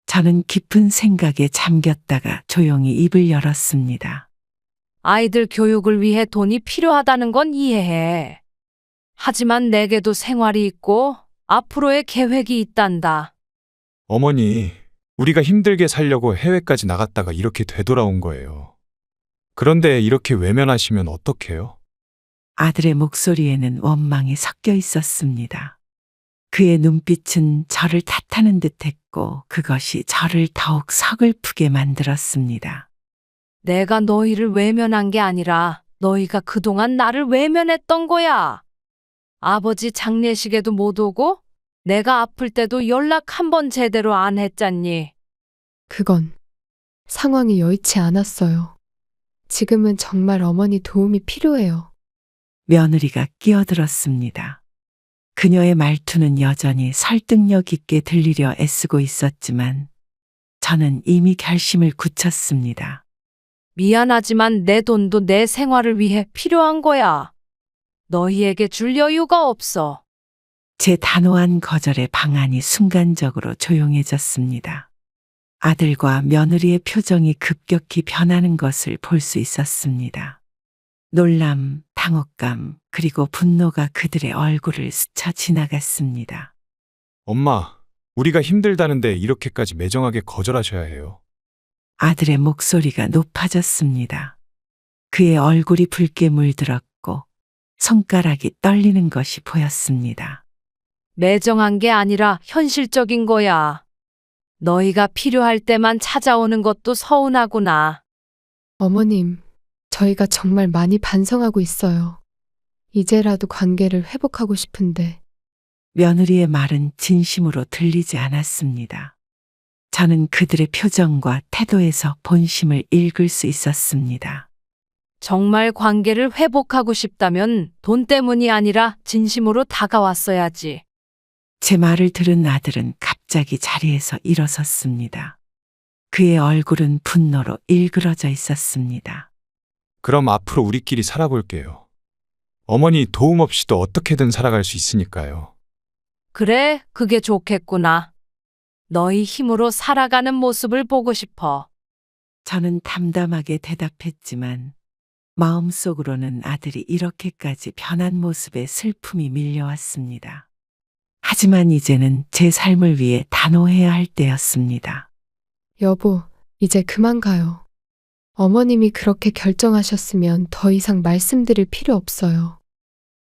저는 깊은 생각에 잠겼다가 조용히 입을 열었습니다. 아이들 교육을 위해 돈이 필요하다는 건 이해해. 하지만 내게도 생활이 있고 앞으로의 계획이 있단다. 어머니, 우리가 힘들게 살려고 해외까지 나갔다가 이렇게 되돌아온 거예요. 그런데 이렇게 외면하시면 어떡해요? 아들의 목소리에는 원망이 섞여 있었습니다. 그의 눈빛은 저를 탓하는 듯했고 그것이 저를 더욱 서글프게 만들었습니다. 내가 너희를 외면한 게 아니라 너희가 그동안 나를 외면했던 거야. 아버지 장례식에도 못 오고 내가 아플 때도 연락 한 번 제대로 안 했잖니. 그건 상황이 여의치 않았어요. 지금은 정말 어머니 도움이 필요해요. 며느리가 끼어들었습니다. 그녀의 말투는 여전히 설득력 있게 들리려 애쓰고 있었지만 저는 이미 결심을 굳혔습니다. 미안하지만 내 돈도 내 생활을 위해 필요한 거야. 너희에게 줄 여유가 없어. 제 단호한 거절에 방안이 순간적으로 조용해졌습니다. 아들과 며느리의 표정이 급격히 변하는 것을 볼 수 있었습니다. 놀람, 당혹감, 그리고 분노가 그들의 얼굴을 스쳐 지나갔습니다. 엄마, 우리가 힘들다는데 이렇게까지 매정하게 거절하셔야 해요. 아들의 목소리가 높아졌습니다. 그의 얼굴이 붉게 물들었고 손가락이 떨리는 것이 보였습니다. 매정한 게 아니라 현실적인 거야. 너희가 필요할 때만 찾아오는 것도 서운하구나. 어머님, 저희가 정말 많이 반성하고 있어요. 이제라도 관계를 회복하고 싶은데. 며느리의 말은 진심으로 들리지 않았습니다. 저는 그들의 표정과 태도에서 본심을 읽을 수 있었습니다. 정말 관계를 회복하고 싶다면 돈 때문이 아니라 진심으로 다가왔어야지. 제 말을 들은 아들은 갑자기 자리에서 일어섰습니다. 그의 얼굴은 분노로 일그러져 있었습니다. 그럼 앞으로 우리끼리 살아볼게요. 어머니 도움 없이도 어떻게든 살아갈 수 있으니까요. 그래, 그게 좋겠구나. 너희 힘으로 살아가는 모습을 보고 싶어. 저는 담담하게 대답했지만 마음속으로는 아들이 이렇게까지 변한 모습에 슬픔이 밀려왔습니다. 하지만 이제는 제 삶을 위해 단호해야 할 때였습니다. 여보, 이제 그만 가요. 어머님이 그렇게 결정하셨으면 더 이상 말씀드릴 필요 없어요.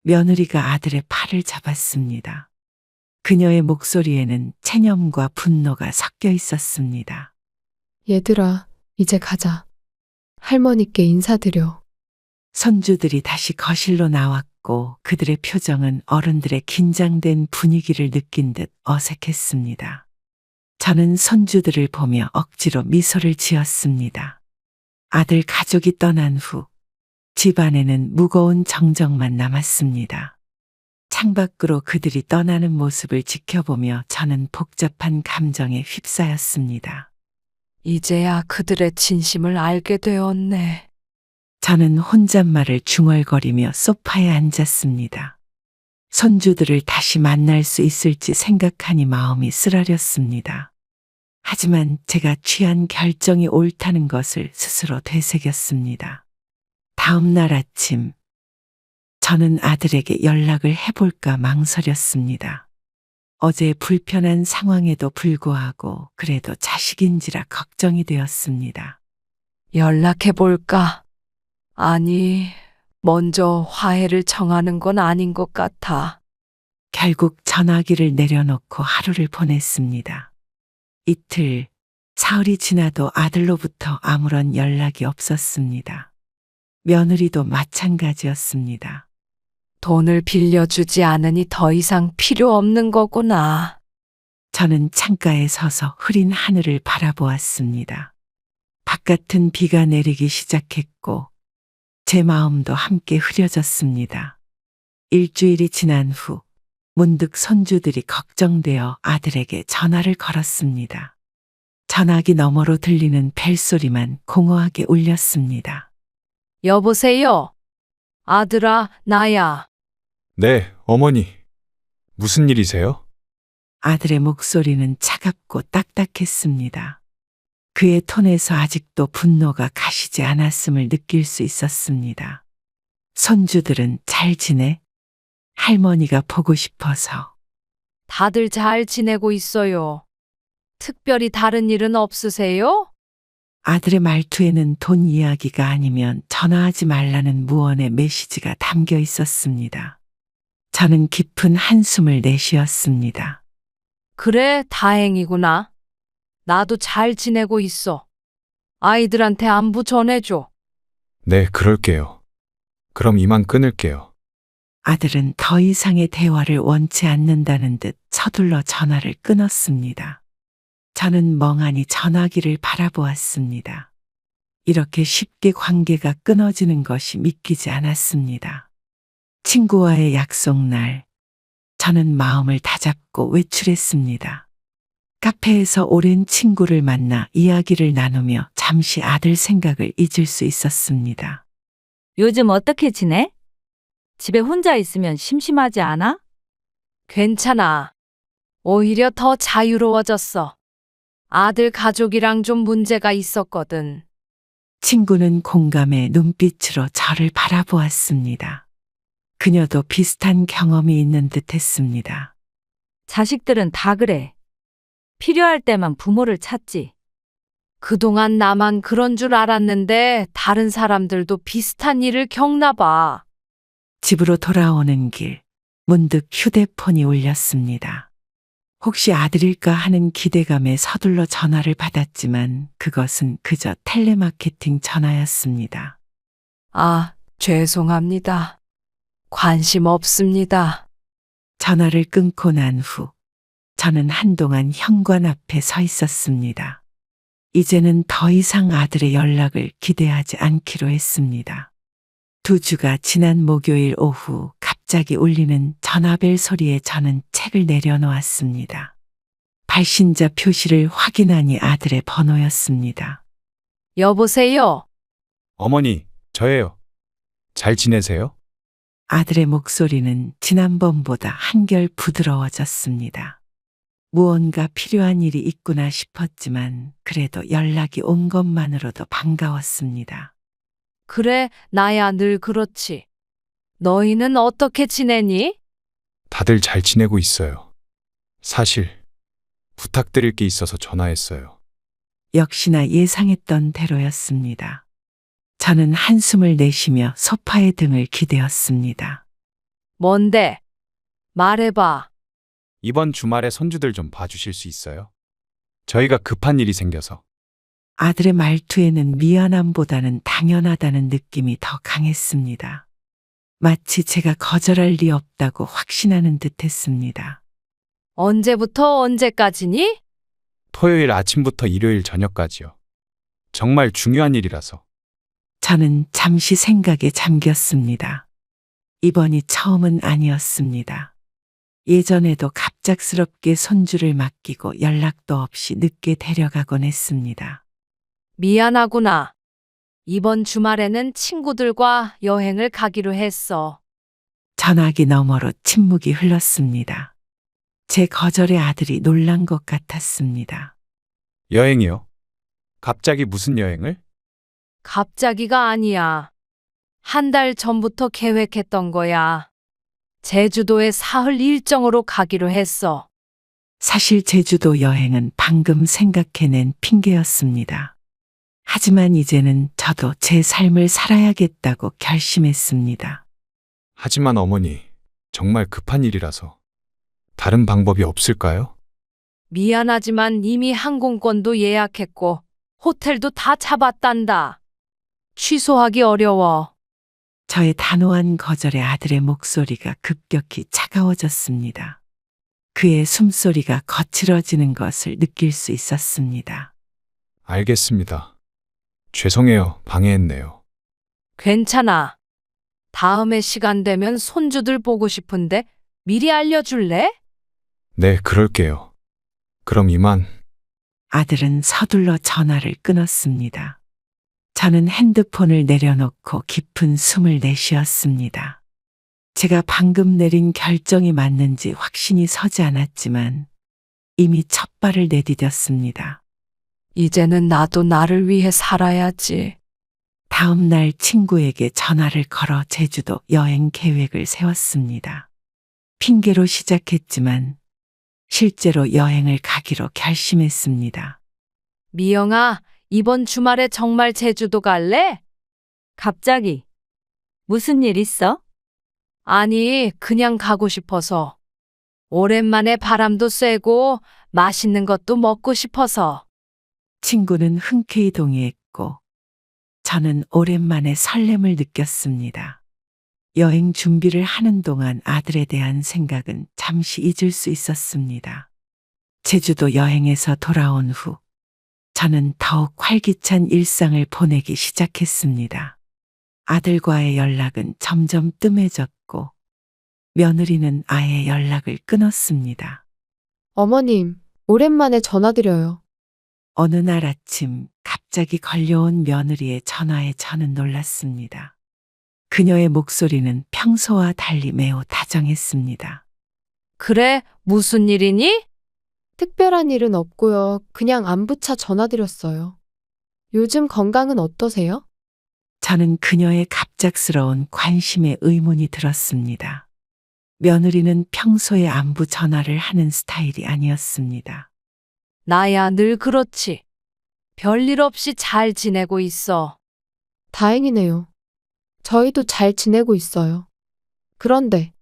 며느리가 아들의 팔을 잡았습니다. 그녀의 목소리에는 체념과 분노가 섞여 있었습니다. 얘들아, 이제 가자. 할머니께 인사드려. 손주들이 다시 거실로 나왔고 그들의 표정은 어른들의 긴장된 분위기를 느낀 듯 어색했습니다. 저는 손주들을 보며 억지로 미소를 지었습니다. 아들 가족이 떠난 후 집안에는 무거운 정적만 남았습니다. 창밖으로 그들이 떠나는 모습을 지켜보며 저는 복잡한 감정에 휩싸였습니다. 이제야 그들의 진심을 알게 되었네. 저는 혼잣말을 중얼거리며 소파에 앉았습니다. 손주들을 다시 만날 수 있을지 생각하니 마음이 쓰라렸습니다. 하지만 제가 취한 결정이 옳다는 것을 스스로 되새겼습니다. 다음 날 아침, 저는 아들에게 연락을 해볼까 망설였습니다. 어제 불편한 상황에도 불구하고 그래도 자식인지라 걱정이 되었습니다. 연락해볼까? 아니, 먼저 화해를 청하는 건 아닌 것 같아. 결국 전화기를 내려놓고 하루를 보냈습니다. 이틀, 사흘이 지나도 아들로부터 아무런 연락이 없었습니다. 며느리도 마찬가지였습니다. 돈을 빌려주지 않으니 더 이상 필요 없는 거구나. 저는 창가에 서서 흐린 하늘을 바라보았습니다. 바깥은 비가 내리기 시작했고 제 마음도 함께 흐려졌습니다. 일주일이 지난 후 문득 손주들이 걱정되어 아들에게 전화를 걸었습니다. 전화기 너머로 들리는 벨소리만 공허하게 울렸습니다. 여보세요? 아들아, 나야. 네, 어머니. 무슨 일이세요? 아들의 목소리는 차갑고 딱딱했습니다. 그의 톤에서 아직도 분노가 가시지 않았음을 느낄 수 있었습니다. 손주들은 잘 지내? 할머니가 보고 싶어서. 다들 잘 지내고 있어요. 특별히 다른 일은 없으세요? 아들의 말투에는 돈 이야기가 아니면 전화하지 말라는 무언의 메시지가 담겨 있었습니다. 저는 깊은 한숨을 내쉬었습니다. 그래, 다행이구나. 나도 잘 지내고 있어. 아이들한테 안부 전해줘. 네, 그럴게요. 그럼 이만 끊을게요. 아들은 더 이상의 대화를 원치 않는다는 듯 서둘러 전화를 끊었습니다. 저는 멍하니 전화기를 바라보았습니다. 이렇게 쉽게 관계가 끊어지는 것이 믿기지 않았습니다. 친구와의 약속날, 저는 마음을 다잡고 외출했습니다. 카페에서 오랜 친구를 만나 이야기를 나누며 잠시 아들 생각을 잊을 수 있었습니다. 요즘 어떻게 지내? 집에 혼자 있으면 심심하지 않아? 괜찮아. 오히려 더 자유로워졌어. 아들 가족이랑 좀 문제가 있었거든. 친구는 공감의 눈빛으로 저를 바라보았습니다. 그녀도 비슷한 경험이 있는 듯 했습니다. 자식들은 다 그래. 필요할 때만 부모를 찾지. 그동안 나만 그런 줄 알았는데 다른 사람들도 비슷한 일을 겪나 봐. 집으로 돌아오는 길, 문득 휴대폰이 울렸습니다. 혹시 아들일까 하는 기대감에 서둘러 전화를 받았지만 그것은 그저 텔레마케팅 전화였습니다. 아, 죄송합니다. 관심 없습니다. 전화를 끊고 난 후 저는 한동안 현관 앞에 서 있었습니다. 이제는 더 이상 아들의 연락을 기대하지 않기로 했습니다. 2주가 지난 목요일 오후 갑자기 울리는 전화벨 소리에 저는 책을 내려놓았습니다. 발신자 표시를 확인하니 아들의 번호였습니다. 여보세요? 어머니, 저예요. 잘 지내세요? 아들의 목소리는 지난번보다 한결 부드러워졌습니다. 무언가 필요한 일이 있구나 싶었지만 그래도 연락이 온 것만으로도 반가웠습니다. 그래, 나야 늘 그렇지. 너희는 어떻게 지내니? 다들 잘 지내고 있어요. 사실 부탁드릴 게 있어서 전화했어요. 역시나 예상했던 대로였습니다. 저는 한숨을 내쉬며 소파에 등을 기대었습니다. 뭔데? 말해봐. 이번 주말에 손주들 좀 봐주실 수 있어요? 저희가 급한 일이 생겨서. 아들의 말투에는 미안함보다는 당연하다는 느낌이 더 강했습니다. 마치 제가 거절할 리 없다고 확신하는 듯 했습니다. 언제부터 언제까지니? 토요일 아침부터 일요일 저녁까지요. 정말 중요한 일이라서. 저는 잠시 생각에 잠겼습니다. 이번이 처음은 아니었습니다. 예전에도 갑작스럽게 손주를 맡기고 연락도 없이 늦게 데려가곤 했습니다. 미안하구나. 이번 주말에는 친구들과 여행을 가기로 했어. 전화기 너머로 침묵이 흘렀습니다. 제 거절에 아들이 놀란 것 같았습니다. 여행이요? 갑자기 무슨 여행을? 갑자기가 아니야. 한 달 전부터 계획했던 거야. 제주도에 사흘 일정으로 가기로 했어. 사실 제주도 여행은 방금 생각해낸 핑계였습니다. 하지만 이제는 저도 제 삶을 살아야겠다고 결심했습니다. 하지만 어머니, 정말 급한 일이라서. 다른 방법이 없을까요? 미안하지만 이미 항공권도 예약했고 호텔도 다 잡았단다. 취소하기 어려워. 저의 단호한 거절에 아들의 목소리가 급격히 차가워졌습니다. 그의 숨소리가 거칠어지는 것을 느낄 수 있었습니다. 알겠습니다. 죄송해요. 방해했네요. 괜찮아. 다음에 시간 되면 손주들 보고 싶은데 미리 알려줄래? 네, 그럴게요. 그럼 이만. 아들은 서둘러 전화를 끊었습니다. 저는 핸드폰을 내려놓고 깊은 숨을 내쉬었습니다. 제가 방금 내린 결정이 맞는지 확신이 서지 않았지만 이미 첫 발을 내디뎠습니다. 이제는 나도 나를 위해 살아야지. 다음 날 친구에게 전화를 걸어 제주도 여행 계획을 세웠습니다. 핑계로 시작했지만 실제로 여행을 가기로 결심했습니다. 미영아, 이번 주말에 정말 제주도 갈래? 갑자기. 무슨 일 있어? 아니, 그냥 가고 싶어서. 오랜만에 바람도 쐬고 맛있는 것도 먹고 싶어서. 친구는 흔쾌히 동의했고 저는 오랜만에 설렘을 느꼈습니다. 여행 준비를 하는 동안 아들에 대한 생각은 잠시 잊을 수 있었습니다. 제주도 여행에서 돌아온 후 저는 더욱 활기찬 일상을 보내기 시작했습니다. 아들과의 연락은 점점 뜸해졌고 며느리는 아예 연락을 끊었습니다. 어머님, 오랜만에 전화드려요. 어느 날 아침 갑자기 걸려온 며느리의 전화에 저는 놀랐습니다. 그녀의 목소리는 평소와 달리 매우 다정했습니다. 그래, 무슨 일이니? 특별한 일은 없고요. 그냥 안부차 전화드렸어요. 요즘 건강은 어떠세요? 저는 그녀의 갑작스러운 관심에 의문이 들었습니다. 며느리는 평소에 안부 전화를 하는 스타일이 아니었습니다. 나야 늘 그렇지. 별일 없이 잘 지내고 있어. 다행이네요. 저희도 잘 지내고 있어요. 그런데,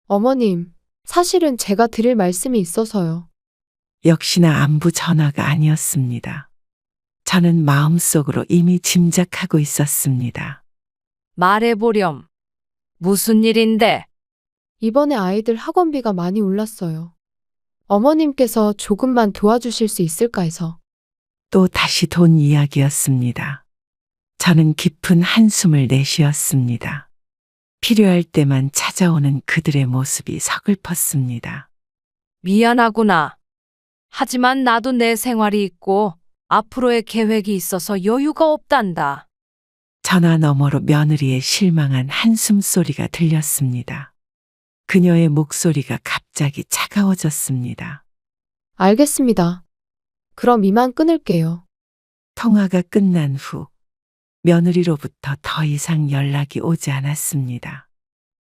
어머님, 사실은 제가 드릴 말씀이 있어서요. 역시나 안부 전화가 아니었습니다. 저는 마음속으로 이미 짐작하고 있었습니다. 말해보렴. 무슨 일인데? 이번에 아이들 학원비가 많이 올랐어요. 어머님께서 조금만 도와주실 수 있을까 해서. 또 다시 돈 이야기였습니다. 저는 깊은 한숨을 내쉬었습니다. 필요할 때만 찾아오는 그들의 모습이 서글펐습니다. 미안하구나. 하지만 나도 내 생활이 있고 앞으로의 계획이 있어서 여유가 없단다. 전화 너머로 며느리의 실망한 한숨 소리가 들렸습니다. 그녀의 목소리가 갑자기 차가워졌습니다. 알겠습니다. 그럼 이만 끊을게요. 통화가 끝난 후 며느리로부터 더 이상 연락이 오지 않았습니다.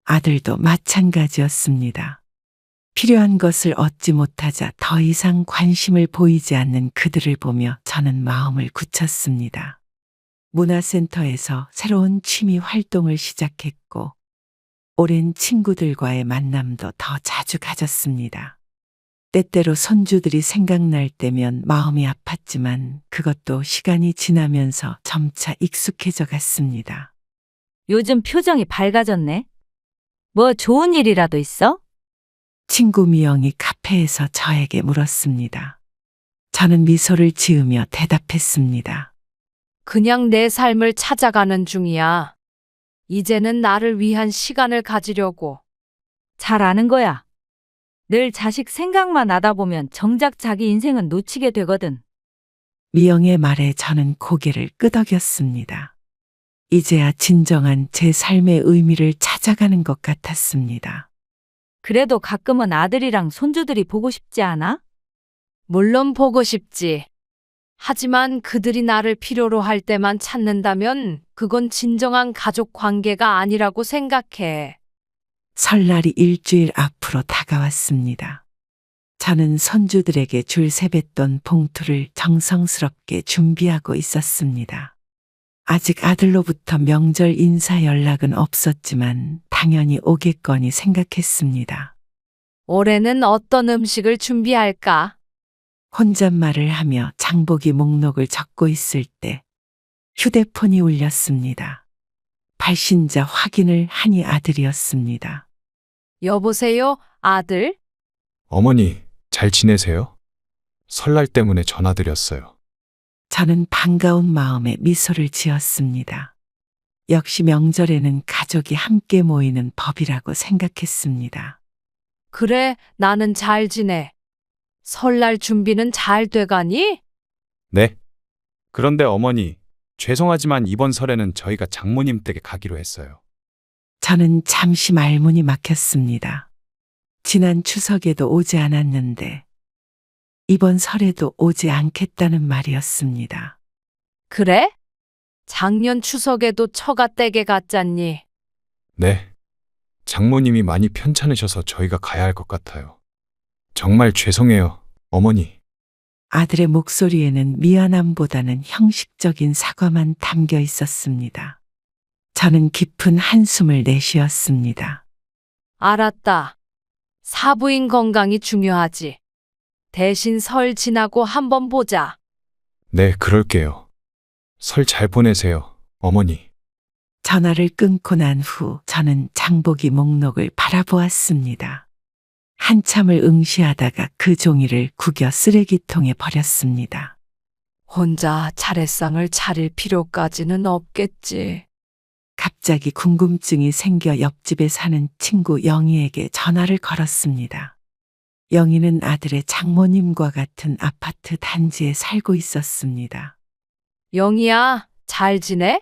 아들도 마찬가지였습니다. 필요한 것을 얻지 못하자 더 이상 관심을 보이지 않는 그들을 보며 저는 마음을 굳혔습니다. 문화센터에서 새로운 취미 활동을 시작했고 오랜 친구들과의 만남도 더 자주 가졌습니다. 때때로 손주들이 생각날 때면 마음이 아팠지만 그것도 시간이 지나면서 점차 익숙해져 갔습니다. 요즘 표정이 밝아졌네. 뭐 좋은 일이라도 있어? 친구 미영이 카페에서 저에게 물었습니다. 저는 미소를 지으며 대답했습니다. 그냥 내 삶을 찾아가는 중이야. 이제는 나를 위한 시간을 가지려고. 잘 아는 거야. 늘 자식 생각만 하다 보면 정작 자기 인생은 놓치게 되거든. 미영의 말에 저는 고개를 끄덕였습니다. 이제야 진정한 제 삶의 의미를 찾아가는 것 같았습니다. 그래도 가끔은 아들이랑 손주들이 보고 싶지 않아? 물론 보고 싶지. 하지만 그들이 나를 필요로 할 때만 찾는다면 그건 진정한 가족 관계가 아니라고 생각해. 설날이 일주일 앞으로 다가왔습니다. 저는 손주들에게 줄 세뱃돈 봉투를 정성스럽게 준비하고 있었습니다. 아직 아들로부터 명절 인사 연락은 없었지만 당연히 오겠거니 생각했습니다. 올해는 어떤 음식을 준비할까? 혼잣말을 하며 장보기 목록을 적고 있을 때 휴대폰이 울렸습니다. 발신자 확인을 하니 아들이었습니다. 여보세요, 아들? 어머니, 잘 지내세요? 설날 때문에 전화드렸어요. 저는 반가운 마음에 미소를 지었습니다. 역시 명절에는 가족이 함께 모이는 법이라고 생각했습니다. 그래, 나는 잘 지내. 설날 준비는 잘 돼가니? 네. 그런데 어머니, 죄송하지만 이번 설에는 저희가 장모님 댁에 가기로 했어요. 저는 잠시 말문이 막혔습니다. 지난 추석에도 오지 않았는데 이번 설에도 오지 않겠다는 말이었습니다. 그래? 작년 추석에도 처가 댁에 갔잖니. 네. 장모님이 많이 편찮으셔서 저희가 가야 할 것 같아요. 정말 죄송해요, 어머니. 아들의 목소리에는 미안함보다는 형식적인 사과만 담겨 있었습니다. 저는 깊은 한숨을 내쉬었습니다. 알았다. 사부인 건강이 중요하지. 대신 설 지나고 한번 보자. 네, 그럴게요. 설 잘 보내세요, 어머니. 전화를 끊고 난 후 저는 장보기 목록을 바라보았습니다. 한참을 응시하다가 그 종이를 구겨 쓰레기통에 버렸습니다. 혼자 차례상을 차릴 필요까지는 없겠지. 갑자기 궁금증이 생겨 옆집에 사는 친구 영희에게 전화를 걸었습니다. 영희는 아들의 장모님과 같은 아파트 단지에 살고 있었습니다. 영희야, 잘 지내?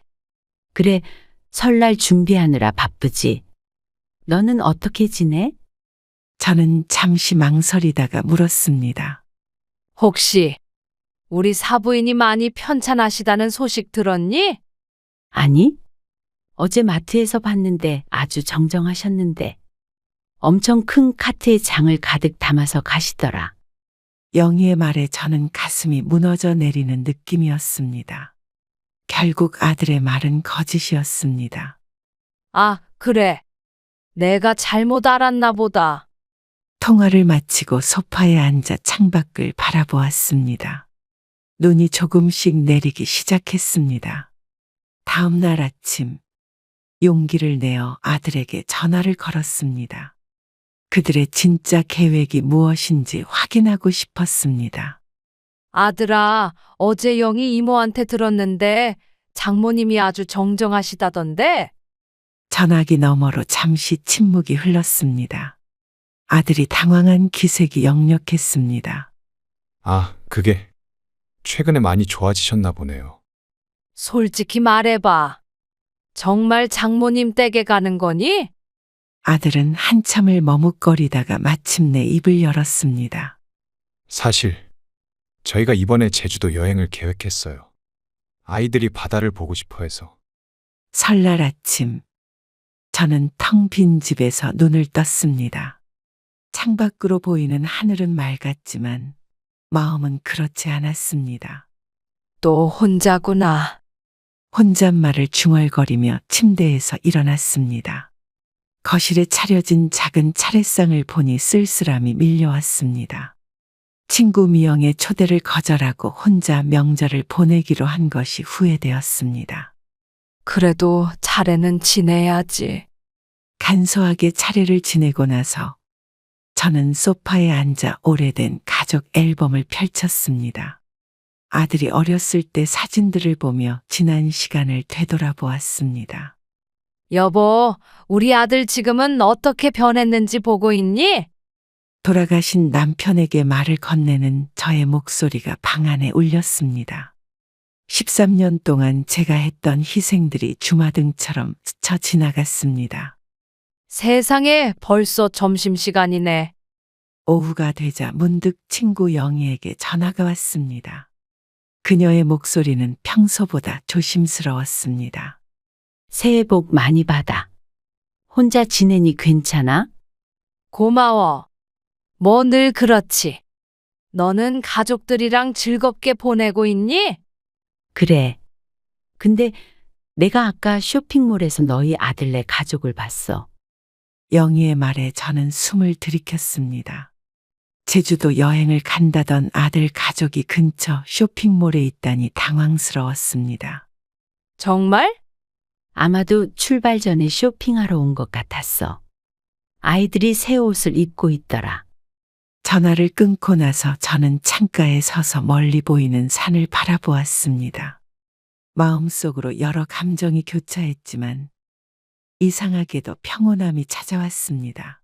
그래, 설날 준비하느라 바쁘지. 너는 어떻게 지내? 저는 잠시 망설이다가 물었습니다. 혹시 우리 사부인이 많이 편찮으시다는 소식 들었니? 아니, 어제 마트에서 봤는데 아주 정정하셨는데 엄청 큰 카트에 장을 가득 담아서 가시더라. 영희의 말에 저는 가슴이 무너져 내리는 느낌이었습니다. 결국 아들의 말은 거짓이었습니다. 아, 그래. 내가 잘못 알았나 보다. 통화를 마치고 소파에 앉아 창밖을 바라보았습니다. 눈이 조금씩 내리기 시작했습니다. 다음 날 아침, 용기를 내어 아들에게 전화를 걸었습니다. 그들의 진짜 계획이 무엇인지 확인하고 싶었습니다. 아들아, 어제 영희 이모한테 들었는데 장모님이 아주 정정하시다던데? 전화기 너머로 잠시 침묵이 흘렀습니다. 아들이 당황한 기색이 역력했습니다. 아, 그게 최근에 많이 좋아지셨나 보네요. 솔직히 말해봐. 정말 장모님 댁에 가는 거니? 아들은 한참을 머뭇거리다가 마침내 입을 열었습니다. 사실 저희가 이번에 제주도 여행을 계획했어요. 아이들이 바다를 보고 싶어 해서. 설날 아침, 저는 텅 빈 집에서 눈을 떴습니다. 창밖으로 보이는 하늘은 맑았지만 마음은 그렇지 않았습니다. 또 혼자구나. 혼잣말을 중얼거리며 침대에서 일어났습니다. 거실에 차려진 작은 차례상을 보니 쓸쓸함이 밀려왔습니다. 친구 미영의 초대를 거절하고 혼자 명절을 보내기로 한 것이 후회되었습니다. 그래도 차례는 지내야지. 간소하게 차례를 지내고 나서 저는 소파에 앉아 오래된 가족 앨범을 펼쳤습니다. 아들이 어렸을 때 사진들을 보며 지난 시간을 되돌아보았습니다. 여보, 우리 아들 지금은 어떻게 변했는지 보고 있니? 돌아가신 남편에게 말을 건네는 저의 목소리가 방 안에 울렸습니다. 13년 동안 제가 했던 희생들이 주마등처럼 스쳐 지나갔습니다. 세상에 벌써 점심시간이네. 오후가 되자 문득 친구 영희에게 전화가 왔습니다. 그녀의 목소리는 평소보다 조심스러웠습니다. 새해 복 많이 받아. 혼자 지내니 괜찮아? 고마워. 뭐 늘 그렇지. 너는 가족들이랑 즐겁게 보내고 있니? 그래. 근데 내가 아까 쇼핑몰에서 너희 아들네 가족을 봤어. 영희의 말에 저는 숨을 들이켰습니다. 제주도 여행을 간다던 아들 가족이 근처 쇼핑몰에 있다니 당황스러웠습니다. 정말? 아마도 출발 전에 쇼핑하러 온 것 같았어. 아이들이 새 옷을 입고 있더라. 전화를 끊고 나서 저는 창가에 서서 멀리 보이는 산을 바라보았습니다. 마음속으로 여러 감정이 교차했지만 이상하게도 평온함이 찾아왔습니다.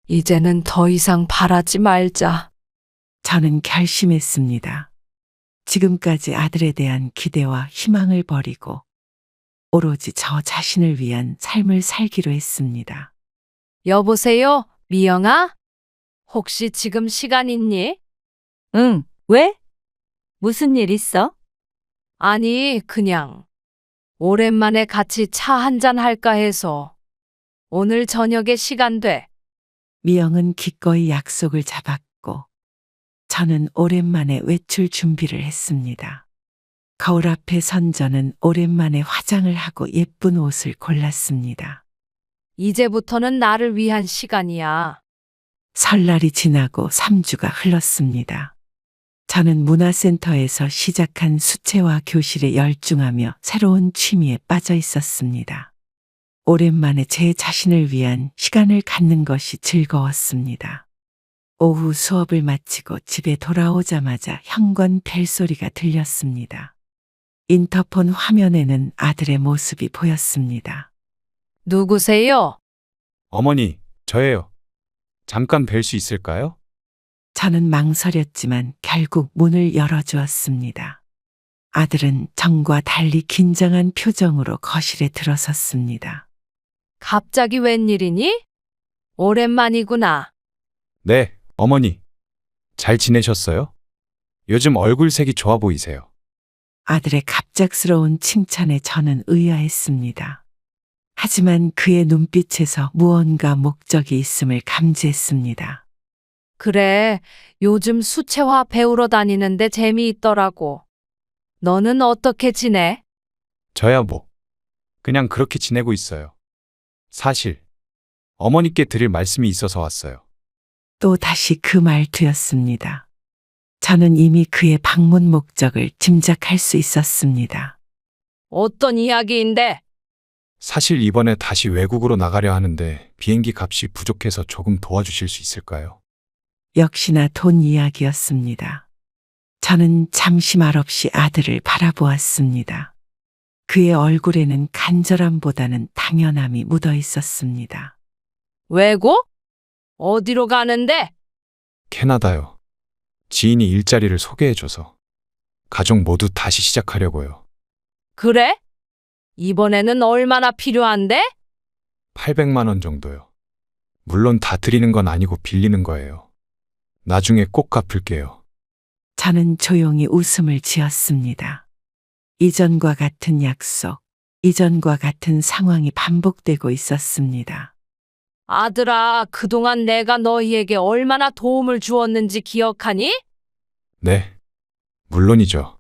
이제는 더 이상 바라지 말자. 저는 결심했습니다. 지금까지 아들에 대한 기대와 희망을 버리고 오로지 저 자신을 위한 삶을 살기로 했습니다. 여보세요, 미영아? 혹시 지금 시간 있니? 응, 왜? 무슨 일 있어? 아니, 그냥 오랜만에 같이 차 한잔 할까 해서. 오늘 저녁에 시간 돼. 미영은 기꺼이 약속을 잡았고 저는 오랜만에 외출 준비를 했습니다. 거울 앞에 선 저는 오랜만에 화장을 하고 예쁜 옷을 골랐습니다. 이제부터는 나를 위한 시간이야. 설날이 지나고 3주가 흘렀습니다. 저는 문화센터에서 시작한 수채화 교실에 열중하며 새로운 취미에 빠져 있었습니다. 오랜만에 제 자신을 위한 시간을 갖는 것이 즐거웠습니다. 오후 수업을 마치고 집에 돌아오자마자 현관 벨소리가 들렸습니다. 인터폰 화면에는 아들의 모습이 보였습니다. 누구세요? 어머니, 저예요. 잠깐 뵐 수 있을까요? 저는 망설였지만 결국 문을 열어주었습니다. 아들은 전과 달리 긴장한 표정으로 거실에 들어섰습니다. 갑자기 웬일이니? 오랜만이구나. 네, 어머니. 잘 지내셨어요? 요즘 얼굴색이 좋아 보이세요. 아들의 갑작스러운 칭찬에 저는 의아했습니다. 하지만 그의 눈빛에서 무언가 목적이 있음을 감지했습니다. 그래, 요즘 수채화 배우러 다니는데 재미있더라고. 너는 어떻게 지내? 저야 뭐, 그냥 그렇게 지내고 있어요. 사실, 어머니께 드릴 말씀이 있어서 왔어요. 또 다시 그 말투였습니다. 저는 이미 그의 방문 목적을 짐작할 수 있었습니다. 어떤 이야기인데? 사실 이번에 다시 외국으로 나가려 하는데 비행기 값이 부족해서 조금 도와주실 수 있을까요? 역시나 돈 이야기였습니다. 저는 잠시 말없이 아들을 바라보았습니다. 그의 얼굴에는 간절함보다는 당연함이 묻어 있었습니다. 외국? 어디로 가는데? 캐나다요. 지인이 일자리를 소개해줘서 가족 모두 다시 시작하려고요. 그래? 이번에는 얼마나 필요한데? 800만 원 정도요. 물론 다 드리는 건 아니고 빌리는 거예요. 나중에 꼭 갚을게요. 저는 조용히 웃음을 지었습니다. 이전과 같은 약속, 이전과 같은 상황이 반복되고 있었습니다. 아들아, 그동안 내가 너희에게 얼마나 도움을 주었는지 기억하니? 네, 물론이죠.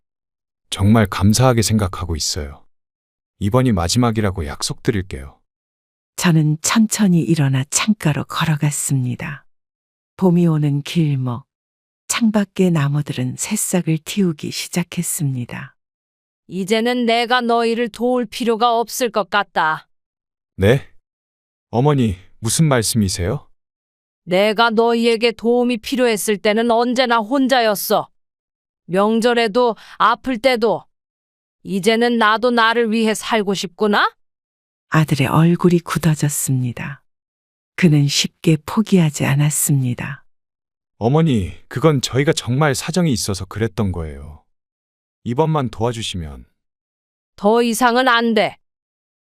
정말 감사하게 생각하고 있어요. 이번이 마지막이라고 약속드릴게요. 저는 천천히 일어나 창가로 걸어갔습니다. 봄이 오는 길목, 창밖의 나무들은 새싹을 틔우기 시작했습니다. 이제는 내가 너희를 도울 필요가 없을 것 같다. 네? 어머니, 무슨 말씀이세요? 내가 너희에게 도움이 필요했을 때는 언제나 혼자였어. 명절에도 아플 때도. 이제는 나도 나를 위해 살고 싶구나? 아들의 얼굴이 굳어졌습니다. 그는 쉽게 포기하지 않았습니다. 어머니, 그건 저희가 정말 사정이 있어서 그랬던 거예요. 이번만 도와주시면. 더 이상은 안 돼.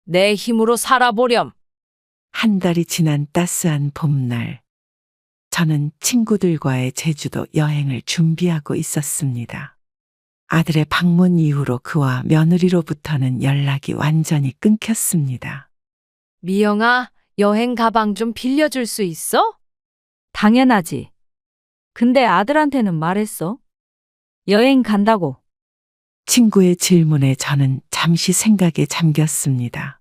내 힘으로 살아보렴. 한 달이 지난 따스한 봄날, 저는 친구들과의 제주도 여행을 준비하고 있었습니다. 아들의 방문 이후로 그와 며느리로부터는 연락이 완전히 끊겼습니다. 미영아, 여행 가방 좀 빌려줄 수 있어? 당연하지. 근데 아들한테는 말했어. 여행 간다고. 친구의 질문에 저는 잠시 생각에 잠겼습니다.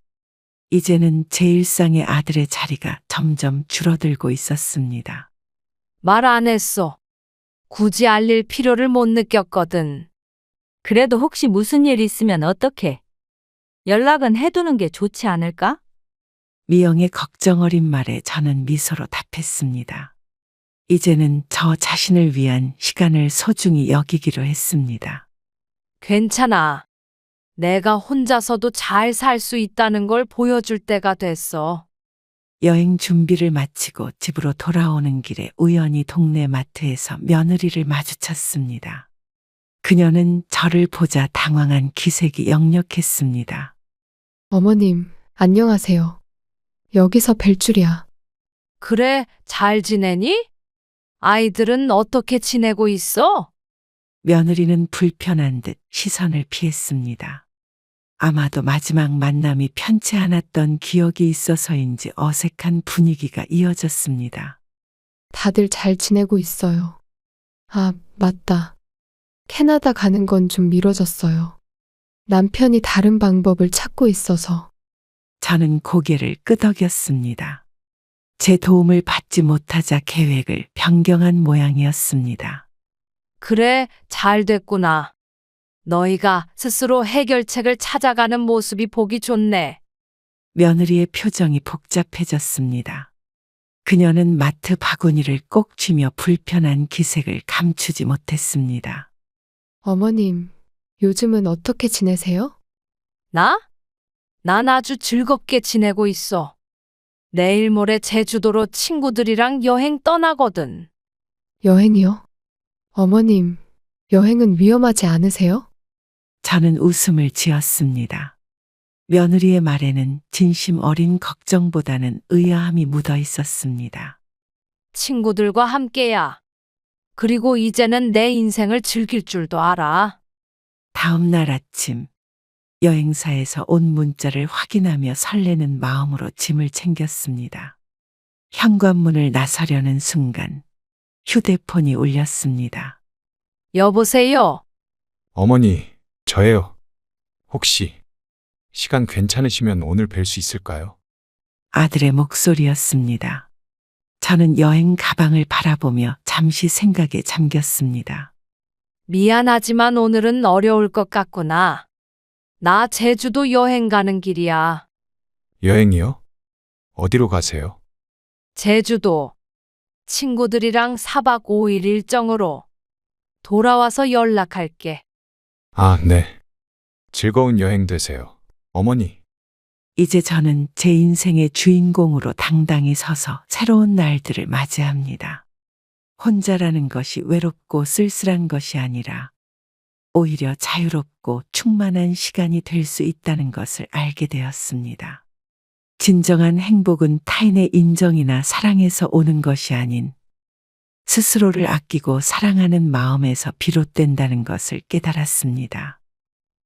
이제는 제 일상의 아들의 자리가 점점 줄어들고 있었습니다. 말 안 했어. 굳이 알릴 필요를 못 느꼈거든. 그래도 혹시 무슨 일 있으면 어떡해? 연락은 해두는 게 좋지 않을까? 미영의 걱정 어린 말에 저는 미소로 답했습니다. 이제는 저 자신을 위한 시간을 소중히 여기기로 했습니다. 괜찮아. 내가 혼자서도 잘 살 수 있다는 걸 보여줄 때가 됐어. 여행 준비를 마치고 집으로 돌아오는 길에 우연히 동네 마트에서 며느리를 마주쳤습니다. 그녀는 저를 보자 당황한 기색이 역력했습니다. 어머님, 안녕하세요. 여기서 뵐 줄이야. 그래, 잘 지내니? 아이들은 어떻게 지내고 있어? 며느리는 불편한 듯 시선을 피했습니다. 아마도 마지막 만남이 편치 않았던 기억이 있어서인지 어색한 분위기가 이어졌습니다. 다들 잘 지내고 있어요. 아, 맞다. 캐나다 가는 건 좀 미뤄졌어요. 남편이 다른 방법을 찾고 있어서. 저는 고개를 끄덕였습니다. 제 도움을 받지 못하자 계획을 변경한 모양이었습니다. 그래, 잘 됐구나. 너희가 스스로 해결책을 찾아가는 모습이 보기 좋네. 며느리의 표정이 복잡해졌습니다. 그녀는 마트 바구니를 꼭 쥐며 불편한 기색을 감추지 못했습니다. 어머님, 요즘은 어떻게 지내세요? 나? 난 아주 즐겁게 지내고 있어. 내일 모레 제주도로 친구들이랑 여행 떠나거든. 여행이요? 어머님, 여행은 위험하지 않으세요? 저는 웃음을 지었습니다. 며느리의 말에는 진심 어린 걱정보다는 의아함이 묻어 있었습니다. 친구들과 함께야. 그리고 이제는 내 인생을 즐길 줄도 알아. 다음 날 아침, 여행사에서 온 문자를 확인하며 설레는 마음으로 짐을 챙겼습니다. 현관문을 나서려는 순간, 휴대폰이 울렸습니다. 여보세요? 어머니, 저예요. 혹시 시간 괜찮으시면 오늘 뵐 수 있을까요? 아들의 목소리였습니다. 저는 여행 가방을 바라보며 잠시 생각에 잠겼습니다. 미안하지만 오늘은 어려울 것 같구나. 나 제주도 여행 가는 길이야. 여행이요? 어디로 가세요? 제주도. 친구들이랑 4박 5일 일정으로. 돌아와서 연락할게. 아, 네. 즐거운 여행 되세요. 어머니. 이제 저는 제 인생의 주인공으로 당당히 서서 새로운 날들을 맞이합니다. 혼자라는 것이 외롭고 쓸쓸한 것이 아니라 오히려 자유롭고 충만한 시간이 될 수 있다는 것을 알게 되었습니다. 진정한 행복은 타인의 인정이나 사랑에서 오는 것이 아닌 스스로를 아끼고 사랑하는 마음에서 비롯된다는 것을 깨달았습니다.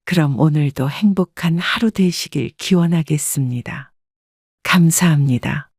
그럼 오늘도 행복한 하루 되시길 기원하겠습니다. 감사합니다.